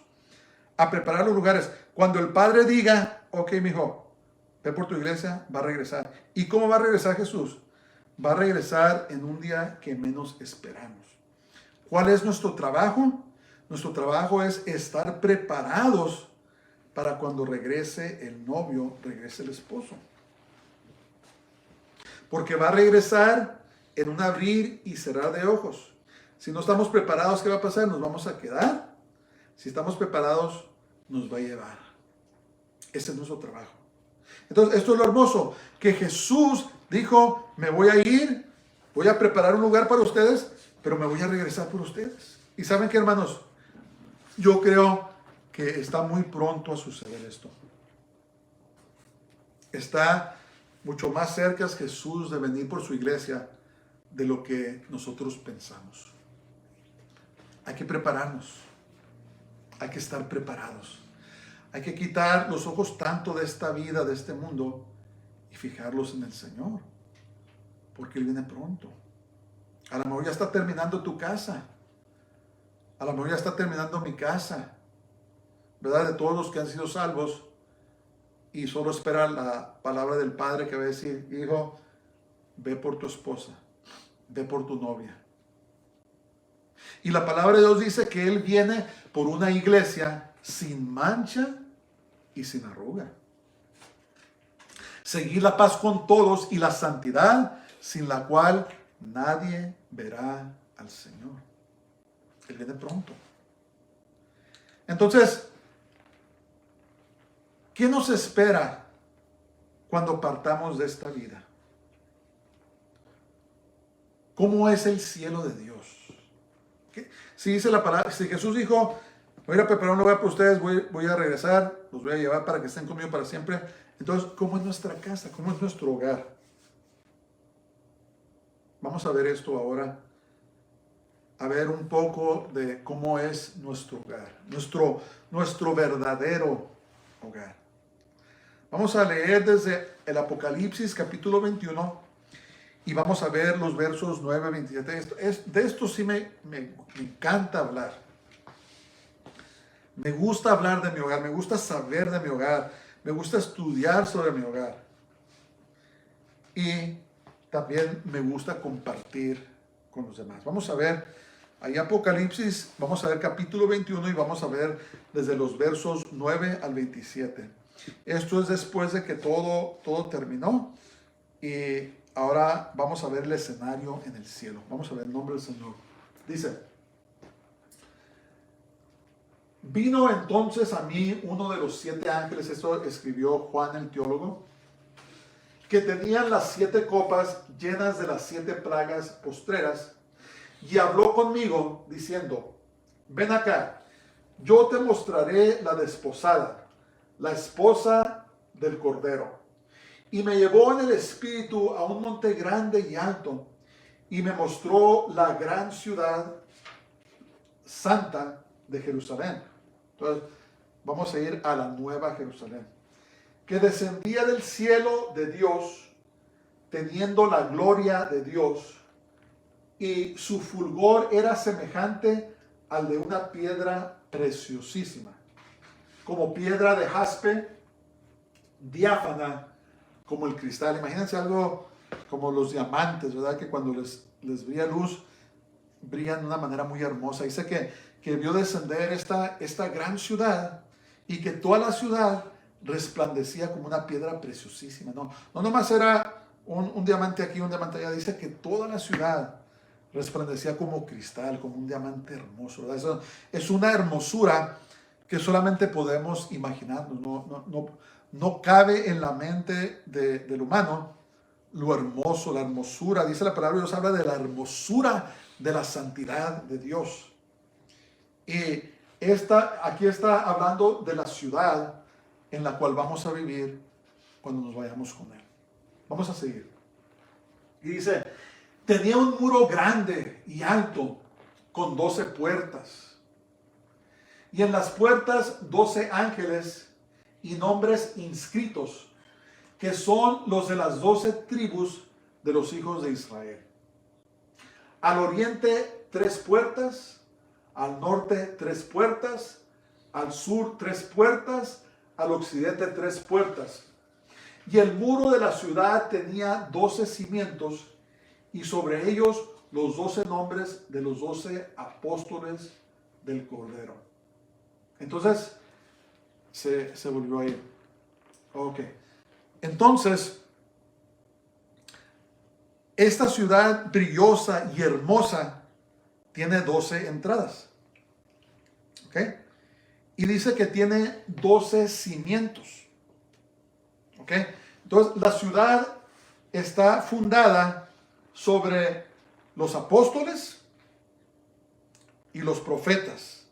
a preparar los lugares. Cuando el Padre diga, ok, mijo, ve por tu iglesia, va a regresar. ¿Y cómo va a regresar Jesús? Va a regresar en un día que menos esperamos. ¿Cuál es nuestro trabajo? Nuestro trabajo es estar preparados para cuando regrese el novio, regrese el esposo. Porque va a regresar en un abrir y cerrar de ojos. Si no estamos preparados, ¿qué va a pasar? Nos vamos a quedar. Si estamos preparados, nos va a llevar. Ese es nuestro trabajo. Entonces, esto es lo hermoso, que Jesús dijo, me voy a ir, voy a preparar un lugar para ustedes, pero me voy a regresar por ustedes. Y ¿saben qué, hermanos? Yo creo que está muy pronto a suceder esto. Está mucho más cerca Jesús de venir por su iglesia de lo que nosotros pensamos. Hay que prepararnos. Hay que estar preparados. Hay que quitar los ojos tanto de esta vida, de este mundo, y fijarlos en el Señor. Porque Él viene pronto. A lo mejor ya está terminando tu casa. A lo mejor ya está terminando mi casa. ¿Verdad? De todos los que han sido salvos. Y solo espera la palabra del Padre que va a decir, hijo, ve por tu esposa. Ve por tu novia. Y la palabra de Dios dice que Él viene por una iglesia sin mancha y sin arruga. Seguir la paz con todos y la santidad sin la cual nadie verá al Señor. Él viene pronto. Entonces, ¿qué nos espera cuando partamos de esta vida? ¿Cómo es el cielo de Dios? Si dice la palabra, si Jesús dijo, voy a ir a preparar un lugar para ustedes, voy a regresar, los voy a llevar para que estén conmigo para siempre. Entonces, ¿cómo es nuestra casa? ¿Cómo es nuestro hogar? Vamos a ver esto ahora. A ver un poco de cómo es nuestro hogar. Nuestro verdadero hogar. Vamos a leer desde el Apocalipsis capítulo 21. Y vamos a ver los versos 9 a 27. De esto sí me encanta hablar. Me gusta hablar de mi hogar. Me gusta saber de mi hogar. Me gusta estudiar sobre mi hogar. Y también me gusta compartir con los demás. Vamos a ver ahí Apocalipsis. Vamos a ver capítulo 21 y vamos a ver desde los versos 9 al 27. Esto es después de que todo terminó. Y ahora vamos a ver el escenario en el cielo. Vamos a ver el nombre del Señor. Dice, vino entonces a mí uno de los 7 ángeles, esto escribió Juan el teólogo, que tenían las 7 copas llenas de las 7 plagas postreras, y habló conmigo diciendo, ven acá, yo te mostraré la desposada, la esposa del Cordero. Y me llevó en el espíritu a un monte grande y alto, y me mostró la gran ciudad santa de Jerusalén. Entonces, vamos a ir a la nueva Jerusalén, que descendía del cielo de Dios, teniendo la gloria de Dios, y su fulgor era semejante al de una piedra preciosísima, como piedra de jaspe, diáfana, como el cristal. Imagínense algo como los diamantes, ¿verdad? Que cuando les brilla luz, brillan de una manera muy hermosa. Dice que vio descender esta gran ciudad y que toda la ciudad resplandecía como una piedra preciosísima. No nomás era un diamante aquí, un diamante allá. Dice que toda la ciudad resplandecía como cristal, como un diamante hermoso, ¿verdad? Eso es una hermosura que solamente podemos imaginarnos. No cabe en la mente del humano lo hermoso, la hermosura. Dice la palabra de Dios, habla de la hermosura de la santidad de Dios. Y aquí está hablando de la ciudad en la cual vamos a vivir cuando nos vayamos con Él. Vamos a seguir. Y dice, tenía un muro grande y alto con 12 puertas. Y en las puertas 12 ángeles y nombres inscritos, que son los de las 12 tribus de los hijos de Israel. Al oriente 3 puertas, al norte 3 puertas, al sur 3 puertas, al occidente 3 puertas. Y el muro de la ciudad tenía 12 cimientos, y sobre ellos los 12 nombres de los 12 apóstoles del Cordero. Entonces, se volvió a ir. Ok. Entonces, esta ciudad brillosa y hermosa tiene 12 entradas. ¿Ok? Y dice que tiene 12 cimientos. ¿Ok? Entonces, la ciudad está fundada sobre los apóstoles y los profetas.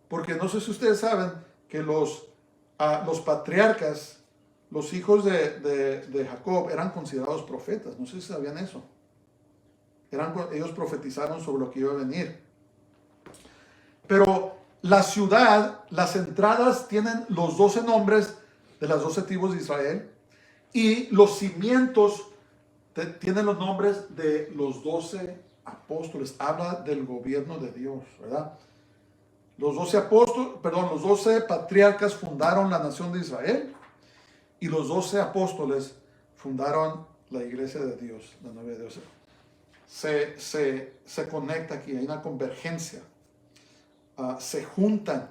Porque no sé si ustedes saben que los patriarcas, los hijos de Jacob, eran considerados profetas. No sé si sabían eso. Ellos profetizaron sobre lo que iba a venir. Pero la ciudad, las entradas tienen los 12 nombres de las 12 tribus de Israel, y los cimientos tienen los nombres de los 12 apóstoles. Habla del gobierno de Dios, ¿verdad? Los 12 patriarcas fundaron la nación de Israel, y los 12 apóstoles fundaron la iglesia de Dios, la novia de Dios. Se conecta aquí, hay una convergencia. Se juntan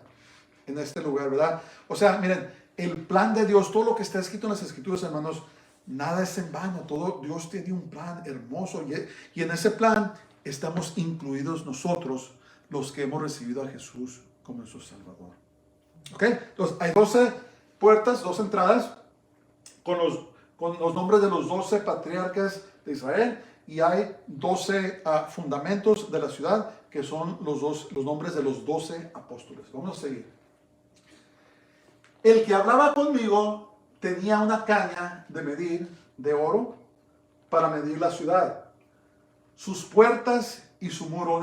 en este lugar, ¿verdad? O sea, miren, el plan de Dios, todo lo que está escrito en las Escrituras, hermanos, nada es en vano. Todo Dios tiene un plan hermoso, y en ese plan estamos incluidos nosotros, los que hemos recibido a Jesús como nuestro Salvador. ¿Ok? Entonces, hay 12 puertas, 12 entradas, con los nombres de los 12 patriarcas de Israel, y hay 12 fundamentos de la ciudad, que son los nombres de los 12 apóstoles. Vamos a seguir. El que hablaba conmigo tenía una caña de medir de oro para medir la ciudad, sus puertas y su muro,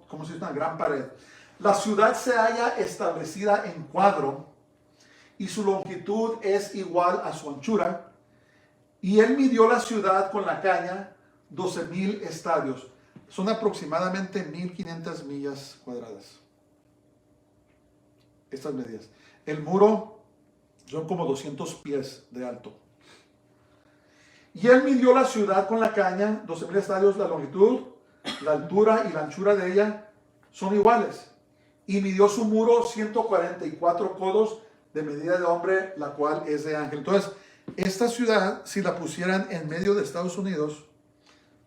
como si fuera una gran pared. La ciudad se halla establecida en cuadro, y su longitud es igual a su anchura. Y él midió la ciudad con la caña 12,000 estadios. Son aproximadamente 1,500 millas cuadradas. Estas medidas. El muro son como 200 pies de alto. Y él midió la ciudad con la caña, 12,000 estadios, la longitud, la altura y la anchura de ella son iguales. Y midió su muro 144 codos de medida de hombre, la cual es de ángel. Entonces, esta ciudad, si la pusieran en medio de Estados Unidos,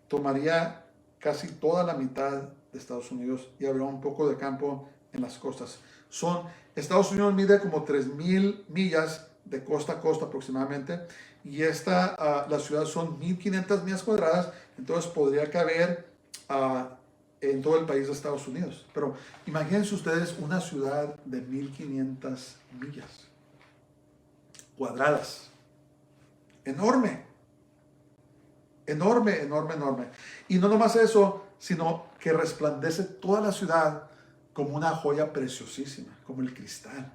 tomaría casi toda la mitad de Estados Unidos, y habría un poco de campo en las costas. Estados Unidos mide como 3,000 millas de costa a costa aproximadamente, y la ciudad son 1,500 millas cuadradas. Entonces podría caber en todo el país de Estados Unidos. Pero imagínense ustedes una ciudad de 1,500 millas cuadradas. Enorme. Enorme, enorme, enorme. Y no nomás eso, sino que resplandece toda la ciudad como una joya preciosísima, como el cristal.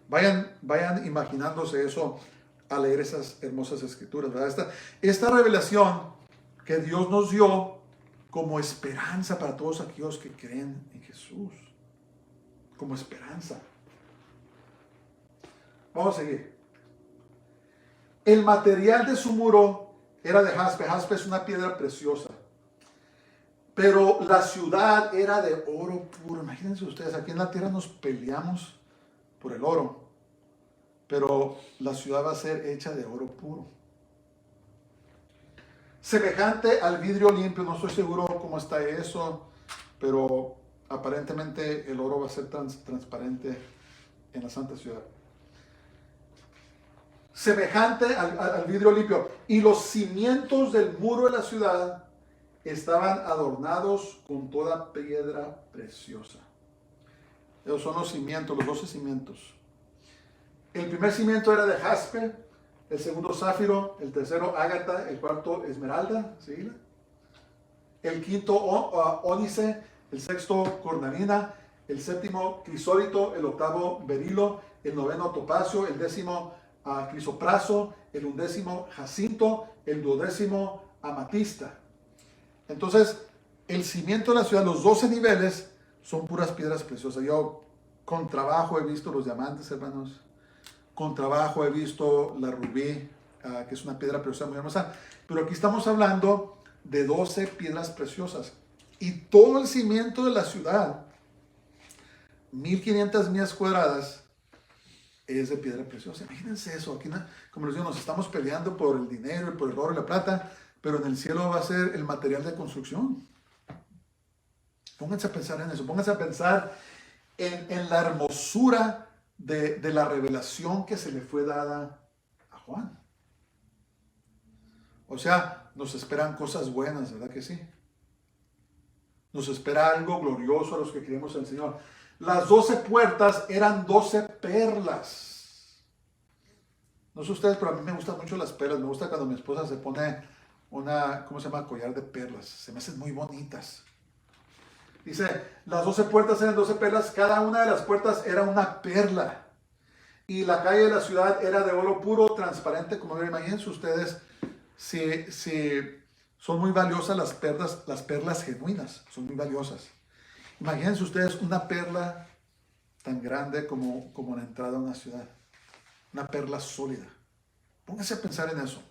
Vayan imaginándose eso al leer esas hermosas escrituras, ¿verdad? Esta revelación que Dios nos dio como esperanza para todos aquellos que creen en Jesús. Como esperanza. Vamos a seguir. El material de su muro era de jaspe. Jaspe es una piedra preciosa. Pero la ciudad era de oro puro. Imagínense ustedes, aquí en la tierra nos peleamos por el oro, pero la ciudad va a ser hecha de oro puro. Semejante al vidrio limpio, no estoy seguro cómo está eso, pero aparentemente el oro va a ser transparente en la santa ciudad. Semejante al vidrio limpio. Y los cimientos del muro de la ciudad estaban adornados con toda piedra preciosa. Esos son los cimientos, los 12 cimientos. El primer cimiento era de jaspe, el segundo zafiro, el tercero ágata, el cuarto esmeralda, ¿sí? El quinto ónice, el sexto cornalina, el séptimo crisólito, el octavo berilo, el noveno topacio, el décimo crisopraso, el undécimo jacinto, el duodécimo amatista. Entonces, el cimiento de la ciudad, los 12 niveles, son puras piedras preciosas. Yo con trabajo he visto los diamantes, hermanos. Con trabajo he visto la rubí, que es una piedra preciosa muy hermosa. Pero aquí estamos hablando de 12 piedras preciosas. Y todo el cimiento de la ciudad, 1500 millas cuadradas, es de piedra preciosa. Imagínense eso. Aquí, como les digo, nos estamos peleando por el dinero, por el oro y la plata, pero en el cielo va a ser el material de construcción. Pónganse a pensar en eso. Pónganse a pensar en la hermosura de la revelación que se le fue dada a Juan. O sea, nos esperan cosas buenas, ¿verdad que sí? Nos espera algo glorioso a los que creemos en el Señor. Las 12 puertas eran 12 perlas. No sé ustedes, pero a mí me gustan mucho las perlas. Me gusta cuando mi esposa se pone una, ¿cómo se llama? Collar de perlas. Se me hacen muy bonitas. Dice, las 12 puertas eran 12 perlas. Cada una de las puertas era una perla. Y la calle de la ciudad era de oro puro, transparente. Como imagínense ustedes, si son muy valiosas las perlas genuinas. Son muy valiosas. Imagínense ustedes una perla tan grande como la entrada a una ciudad. Una perla sólida. Pónganse a pensar en eso.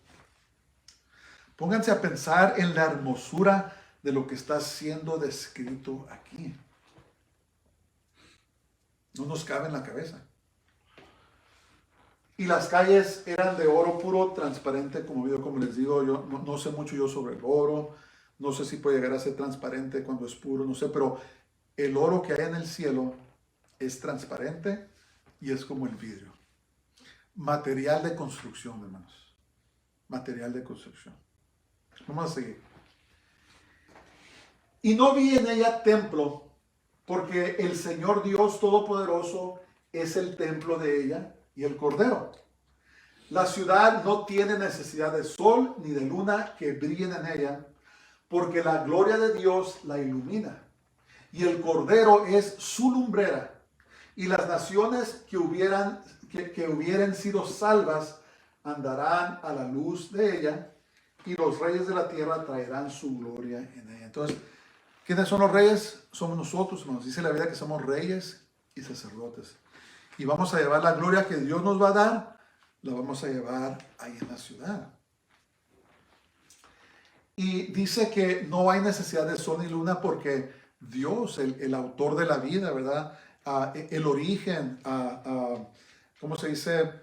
Pónganse a pensar en la hermosura de lo que está siendo descrito aquí. No nos cabe en la cabeza. Y las calles eran de oro puro, transparente, como les digo, yo no sé mucho yo sobre el oro. No sé si puede llegar a ser transparente cuando es puro, no sé, pero el oro que hay en el cielo es transparente y es como el vidrio. Material de construcción, hermanos. Material de construcción. Vamos a seguir. Y no vi en ella templo, porque el Señor Dios Todopoderoso es el templo de ella y el Cordero. La ciudad no tiene necesidad de sol ni de luna que brillen en ella, porque la gloria de Dios la ilumina. Y el Cordero es su lumbrera. Y las naciones que hubieran sido salvas andarán a la luz de ella, y los reyes de la tierra traerán su gloria en ella. Entonces, ¿quiénes son los reyes? Somos nosotros, hermanos. Dice la Biblia que somos reyes y sacerdotes. Y vamos a llevar la gloria que Dios nos va a dar, la vamos a llevar ahí en la ciudad. Y dice que no hay necesidad de sol ni luna porque Dios, el autor de la vida, ¿verdad? El origen, ¿cómo se dice?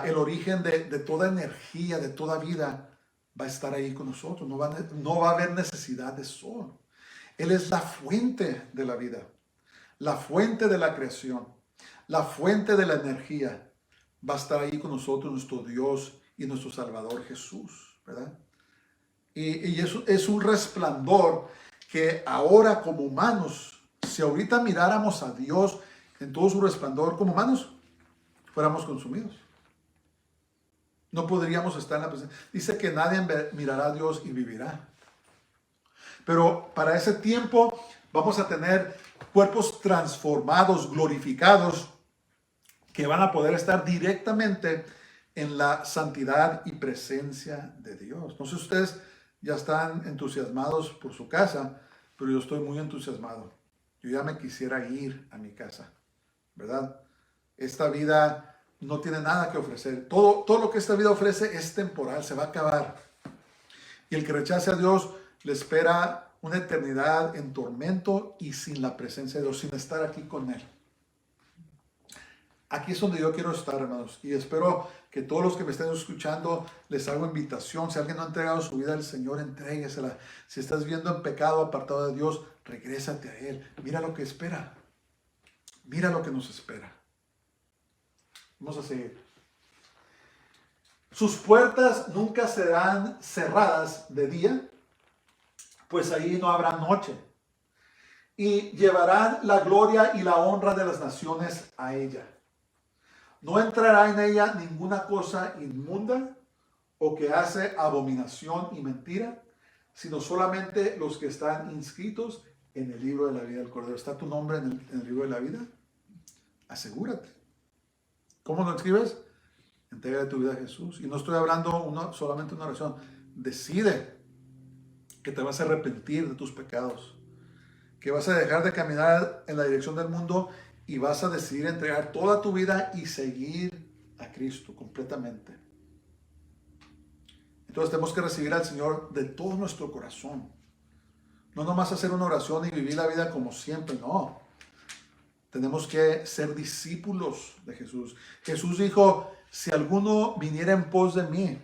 El origen de toda energía, de toda vida, va a estar ahí con nosotros. No va a haber necesidad de sol. Él es la fuente de la vida, la fuente de la creación, la fuente de la energía. Va a estar ahí con nosotros nuestro Dios y nuestro Salvador Jesús, ¿verdad? Y eso es un resplandor que ahora como humanos, si ahorita miráramos a Dios en todo su resplandor como humanos, fuéramos consumidos. No podríamos estar en la presencia. Dice que nadie mirará a Dios y vivirá. Pero para ese tiempo vamos a tener cuerpos transformados, glorificados, que van a poder estar directamente en la santidad y presencia de Dios. No sé si ustedes ya están entusiasmados por su casa, pero yo estoy muy entusiasmado. Yo ya me quisiera ir a mi casa, ¿verdad? Esta vida no tiene nada que ofrecer. Todo lo que esta vida ofrece es temporal, se va a acabar. Y el que rechace a Dios le espera una eternidad en tormento y sin la presencia de Dios, sin estar aquí con Él. Aquí es donde yo quiero estar, hermanos, y espero que todos los que me estén escuchando les hago invitación. Si alguien no ha entregado su vida al Señor, entréguesela. Si estás viendo en pecado, apartado de Dios, regrésate a Él. Mira lo que espera. Mira lo que nos espera. Vamos a seguir. Sus puertas nunca serán cerradas de día, pues ahí no habrá noche. Y llevarán la gloria y la honra de las naciones a ella. No entrará en ella ninguna cosa inmunda o que hace abominación y mentira, sino solamente los que están inscritos en el libro de la vida del Cordero. ¿Está tu nombre en el libro de la vida? Asegúrate. ¿Cómo lo escribes? Entrega tu vida a Jesús. Y no estoy hablando solamente una oración. Decide que te vas a arrepentir de tus pecados, que vas a dejar de caminar en la dirección del mundo y vas a decidir entregar toda tu vida y seguir a Cristo completamente. Entonces tenemos que recibir al Señor de todo nuestro corazón. No nomás hacer una oración y vivir la vida como siempre, no. Tenemos que ser discípulos de Jesús. Jesús dijo, si alguno viniera en pos de mí,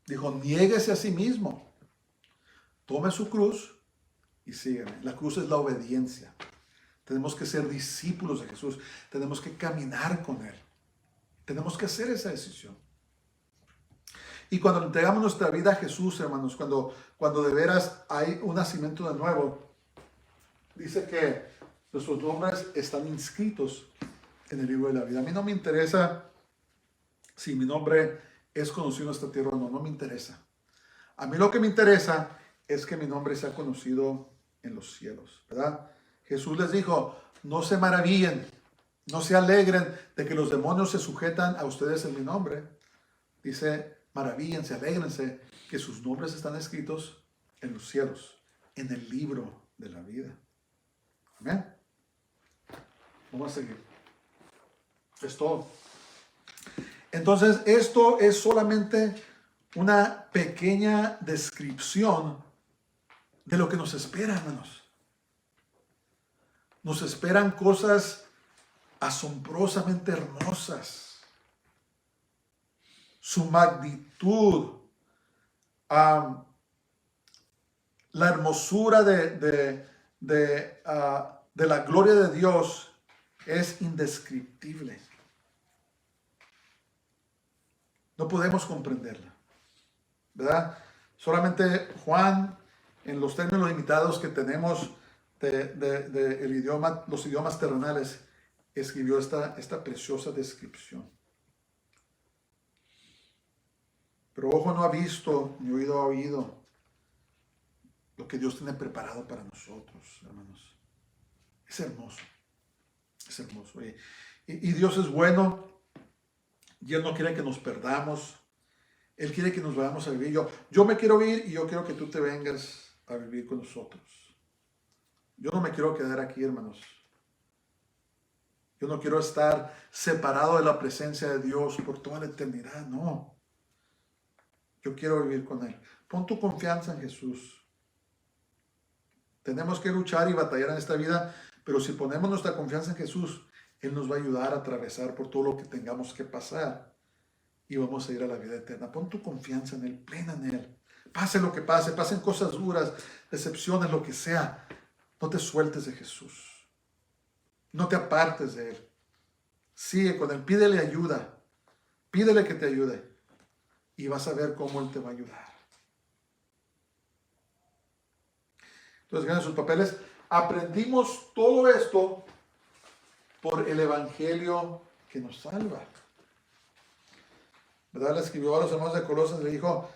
dijo, niéguese a sí mismo, tome su cruz y sígueme. La cruz es la obediencia. Tenemos que ser discípulos de Jesús. Tenemos que caminar con Él. Tenemos que hacer esa decisión. Y cuando entregamos nuestra vida a Jesús, hermanos, cuando de veras hay un nacimiento de nuevo, dice que nuestros nombres están inscritos en el libro de la vida. A mí no me interesa si mi nombre es conocido en esta tierra o no, no me interesa. A mí lo que me interesa es que mi nombre sea conocido en los cielos, ¿verdad? Jesús les dijo, no se maravillen, no se alegren de que los demonios se sujetan a ustedes en mi nombre. Dice, maravíllense, alégrense que sus nombres están escritos en los cielos, en el libro de la vida. Amén. Vamos a seguir. Es todo. Entonces, esto es solamente una pequeña descripción de lo que nos espera, hermanos. Nos esperan cosas asombrosamente hermosas. Su magnitud, la hermosura de la gloria de Dios es indescriptible. No podemos comprenderla, ¿verdad? Solamente Juan, en los términos limitados que tenemos el idioma, los idiomas terrenales, escribió esta preciosa descripción. Pero ojo no ha visto, ni oído ha oído lo que Dios tiene preparado para nosotros, hermanos. Es hermoso. Es hermoso. Y Dios es bueno. Y Él no quiere que nos perdamos. Él quiere que nos vayamos a vivir. Yo me quiero ir y yo quiero que tú te vengas a vivir con nosotros. Yo no me quiero quedar aquí, hermanos. Yo no quiero estar separado de la presencia de Dios por toda la eternidad. No. Yo quiero vivir con Él. Pon tu confianza en Jesús. Tenemos que luchar y batallar en esta vida, pero si ponemos nuestra confianza en Jesús, Él nos va a ayudar a atravesar por todo lo que tengamos que pasar y vamos a ir a la vida eterna. Pon tu confianza en Él, plena en Él. Pase lo que pase, pasen cosas duras, decepciones, lo que sea. No te sueltes de Jesús. No te apartes de Él. Sigue con Él, pídele ayuda. Pídele que te ayude y vas a ver cómo Él te va a ayudar. Entonces, ganen sus papeles. Aprendimos todo esto por el Evangelio que nos salva. ¿Verdad? Le escribió a los hermanos de Colosas, le dijo,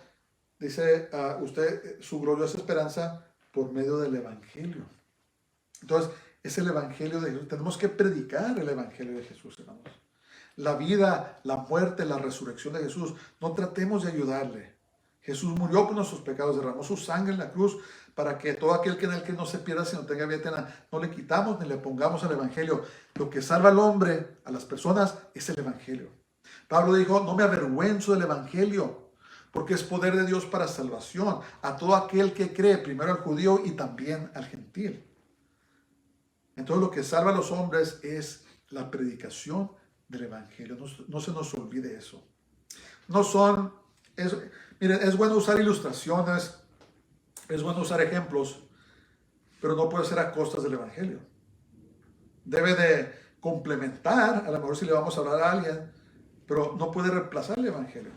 dice, usted, su gloriosa esperanza por medio del Evangelio. Entonces, es el Evangelio de Jesús. Tenemos que predicar el Evangelio de Jesús, hermanos. La vida, la muerte, la resurrección de Jesús. No tratemos de ayudarle. Jesús murió por nuestros pecados, derramó su sangre en la cruz para que todo aquel que en él que no se pierda, sino tenga vida eterna. No le quitamos ni le pongamos al Evangelio. Lo que salva al hombre, a las personas, es el Evangelio. Pablo dijo, no me avergüenzo del Evangelio, porque es poder de Dios para salvación a todo aquel que cree, primero al judío y también al gentil. Entonces lo que salva a los hombres es la predicación del Evangelio. No se nos olvide eso. no son, miren, es bueno usar ilustraciones, es bueno usar ejemplos, pero no puede ser a costas del Evangelio. Debe de complementar, a lo mejor si le vamos a hablar a alguien, pero no puede reemplazar el Evangelio.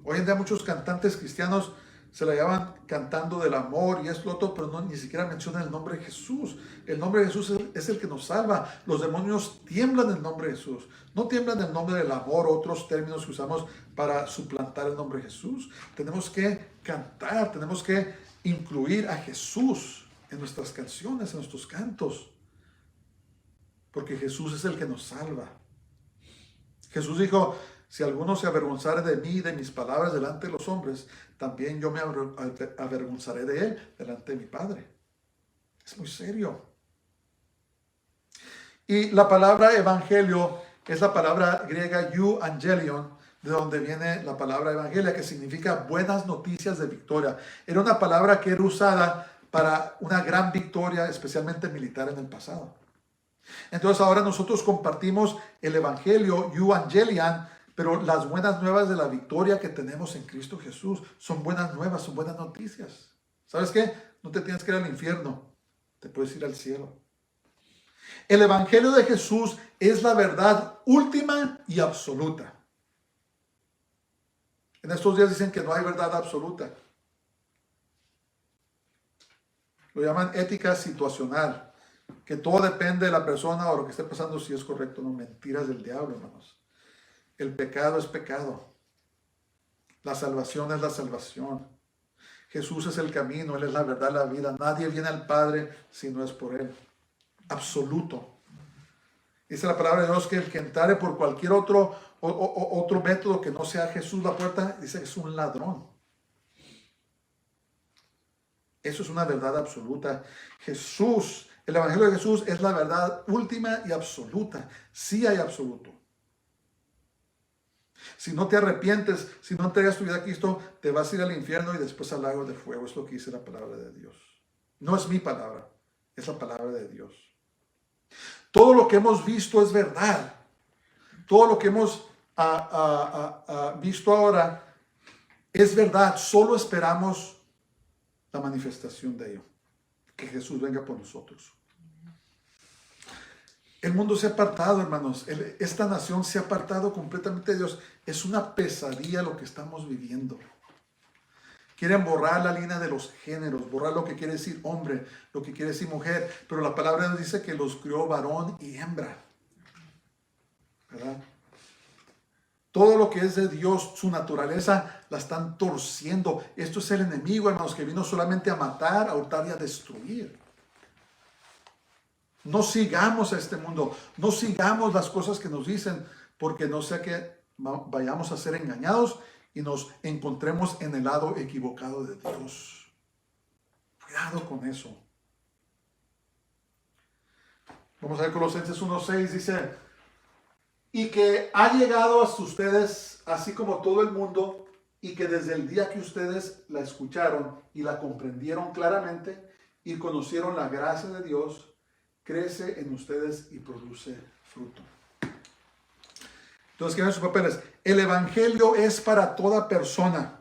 Hoy en día muchos cantantes cristianos se la llevan cantando del amor y esto otro, pero no, ni siquiera mencionan el nombre de Jesús. El nombre de Jesús es el que nos salva. Los demonios tiemblan en el nombre de Jesús. No tiemblan en el nombre del amor, otros términos que usamos para suplantar el nombre de Jesús. Tenemos que cantar, tenemos que incluir a Jesús en nuestras canciones, en nuestros cantos. Porque Jesús es el que nos salva. Jesús dijo, si alguno se avergonzare de mí y de mis palabras delante de los hombres, también yo me avergonzaré de él delante de mi Padre. Es muy serio. Y la palabra evangelio es la palabra griega euangelion, de donde viene la palabra evangelia, que significa buenas noticias de victoria. Era una palabra que era usada para una gran victoria, especialmente militar en el pasado. Entonces ahora nosotros compartimos el evangelio, euangelion, pero las buenas nuevas de la victoria que tenemos en Cristo Jesús son buenas nuevas, son buenas noticias. ¿Sabes qué? No te tienes que ir al infierno, te puedes ir al cielo. El evangelio de Jesús es la verdad última y absoluta. En estos días dicen que no hay verdad absoluta. Lo llaman ética situacional, que todo depende de la persona o lo que esté pasando si es correcto o no. Mentiras del diablo, hermanos. El pecado es pecado. La salvación es la salvación. Jesús es el camino, Él es la verdad, la vida. Nadie viene al Padre si no es por Él. Absoluto. Dice la palabra de Dios que el que entrare por cualquier otro método que no sea Jesús la puerta, dice que es un ladrón. Eso es una verdad absoluta. Jesús, el evangelio de Jesús es la verdad última y absoluta. Sí hay absoluto. Si no te arrepientes, si no entregas tu vida a Cristo, te vas a ir al infierno y después al lago de fuego. Es lo que dice la palabra de Dios. No es mi palabra, es la palabra de Dios. Todo lo que hemos visto es verdad. Todo lo que hemos visto ahora es verdad. Solo esperamos la manifestación de ello. Que Jesús venga por nosotros. El mundo se ha apartado, hermanos. Esta nación se ha apartado completamente de Dios. Es una pesadilla lo que estamos viviendo. Quieren borrar la línea de los géneros, borrar lo que quiere decir hombre, lo que quiere decir mujer. Pero la palabra nos dice que los crió varón y hembra. ¿Verdad? Todo lo que es de Dios, su naturaleza, la están torciendo. Esto es el enemigo, hermanos, que vino solamente a matar, a hurtar y a destruir. No sigamos a este mundo, no sigamos las cosas que nos dicen, porque no sea que vayamos a ser engañados y nos encontremos en el lado equivocado de Dios. Cuidado con eso. Vamos a ver Colosenses 1:6, dice, y que ha llegado hasta ustedes, así como todo el mundo, y que desde el día que ustedes la escucharon y la comprendieron claramente y conocieron la gracia de Dios, crece en ustedes y produce fruto. Entonces, ¿qué ven sus papeles? El evangelio es para toda persona.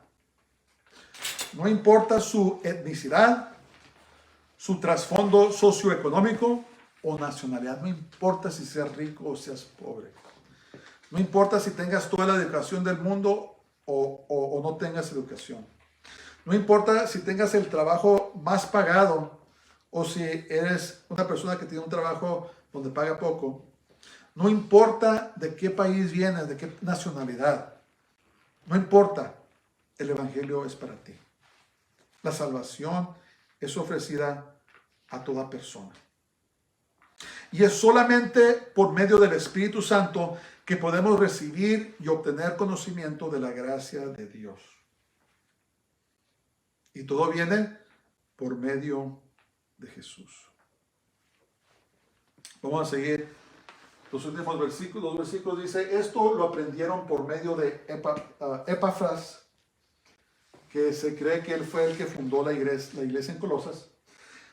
No importa su etnicidad, su trasfondo socioeconómico o nacionalidad. No importa si seas rico o seas pobre. No importa si tengas toda la educación del mundo o no tengas educación. No importa si tengas el trabajo más pagado o si eres una persona que tiene un trabajo donde paga poco. No importa de qué país vienes, de qué nacionalidad. No importa. El evangelio es para ti. La salvación es ofrecida a toda persona. Y es solamente por medio del Espíritu Santo que podemos recibir y obtener conocimiento de la gracia de Dios. Y todo viene por medio de Jesús. Vamos a seguir los últimos versículos. Los versículos dice, esto lo aprendieron por medio de Epafras, que se cree que él fue el que fundó la iglesia en Colosas.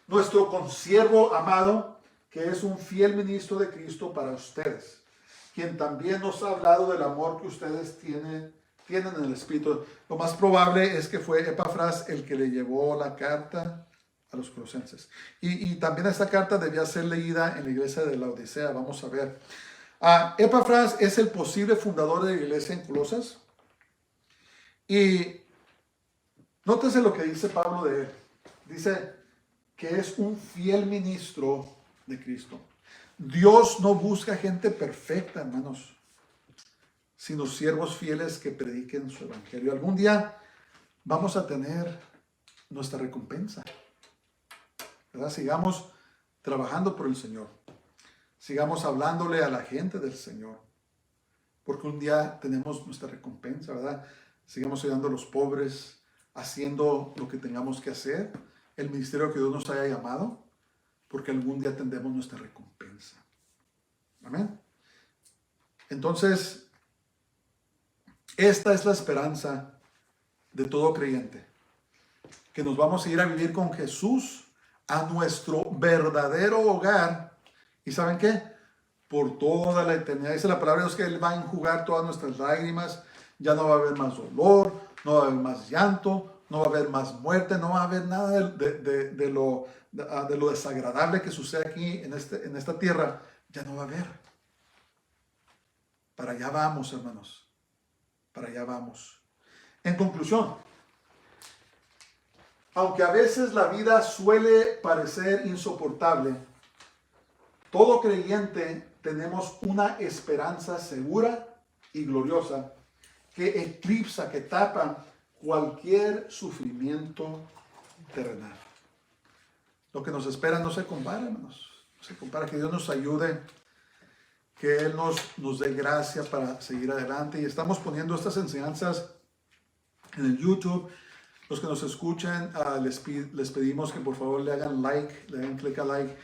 Nuestro consiervo amado, que es un fiel ministro de Cristo para ustedes, quien también nos ha hablado del amor que ustedes tienen tienen el Espíritu. Lo más probable es que fue Epafras el que le llevó la carta a los colosenses. Y también esta carta debía ser leída en la iglesia de la Odisea. Vamos a ver. Epafras es el posible fundador de la iglesia en Colosas. Y nótese lo que dice Pablo de él. Dice que es un fiel ministro de Cristo. Dios no busca gente perfecta, hermanos, sino siervos fieles que prediquen su evangelio. Algún día vamos a tener nuestra recompensa, ¿verdad? Sigamos trabajando por el Señor. Sigamos hablándole a la gente del Señor, porque un día tenemos nuestra recompensa, ¿verdad? Sigamos ayudando a los pobres, haciendo lo que tengamos que hacer, el ministerio que Dios nos haya llamado, porque algún día tendremos nuestra recompensa. Amén. Entonces, esta es la esperanza de todo creyente, que nos vamos a ir a vivir con Jesús a nuestro verdadero hogar. ¿Y saben qué? Por toda la eternidad. Dice la palabra de Dios que Él va a enjugar todas nuestras lágrimas. Ya no va a haber más dolor, no va a haber más llanto, no va a haber más muerte, no va a haber nada de lo desagradable que sucede aquí en esta tierra. Ya no va a haber. Para allá vamos, hermanos. Para allá vamos. En conclusión, aunque a veces la vida suele parecer insoportable, todo creyente tenemos una esperanza segura y gloriosa que eclipsa, que tapa cualquier sufrimiento terrenal. Lo que nos espera no se compara, hermanos. No se compara. Que Dios nos ayude, que Él nos dé gracia para seguir adelante. Y estamos poniendo estas enseñanzas en el YouTube. Los que nos escuchan, les pedimos que por favor le hagan like, le hagan clic a like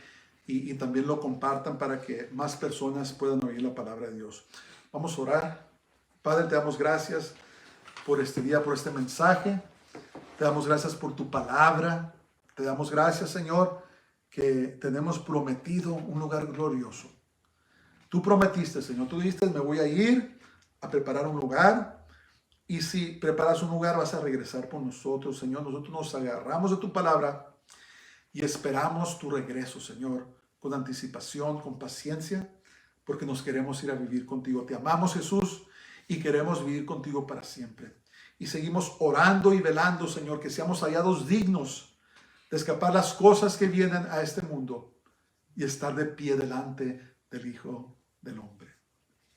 y también lo compartan para que más personas puedan oír la palabra de Dios. Vamos a orar. Padre, te damos gracias por este día, por este mensaje. Te damos gracias por tu palabra. Te damos gracias, Señor, que tenemos prometido un lugar glorioso. Tú prometiste, Señor. Tú dijiste, me voy a ir a preparar un lugar. Y si preparas un lugar, vas a regresar por nosotros, Señor. Nosotros nos agarramos de tu palabra y esperamos tu regreso, Señor, con anticipación, con paciencia, porque nos queremos ir a vivir contigo. Te amamos, Jesús, y queremos vivir contigo para siempre. Y seguimos orando y velando, Señor, que seamos hallados dignos de escapar las cosas que vienen a este mundo y estar de pie delante del Hijo del Hombre.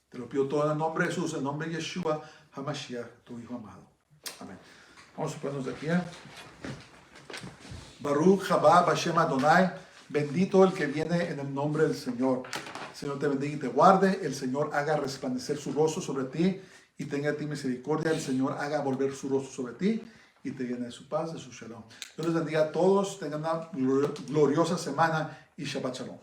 Te lo pido todo en el nombre de Jesús, en el nombre de Yeshua HaMashiach, tu Hijo amado. Amén. Vamos a ponernos de pie. Baruch haba Hashem Adonai. Bendito el que viene en el nombre del Señor. El Señor te bendiga y te guarde. El Señor haga resplandecer su rostro sobre ti y tenga de ti misericordia. El Señor haga volver su rostro sobre ti y te llene de su paz, de su shalom. Dios les bendiga a todos. Tengan una gloriosa semana y Shabbat Shalom.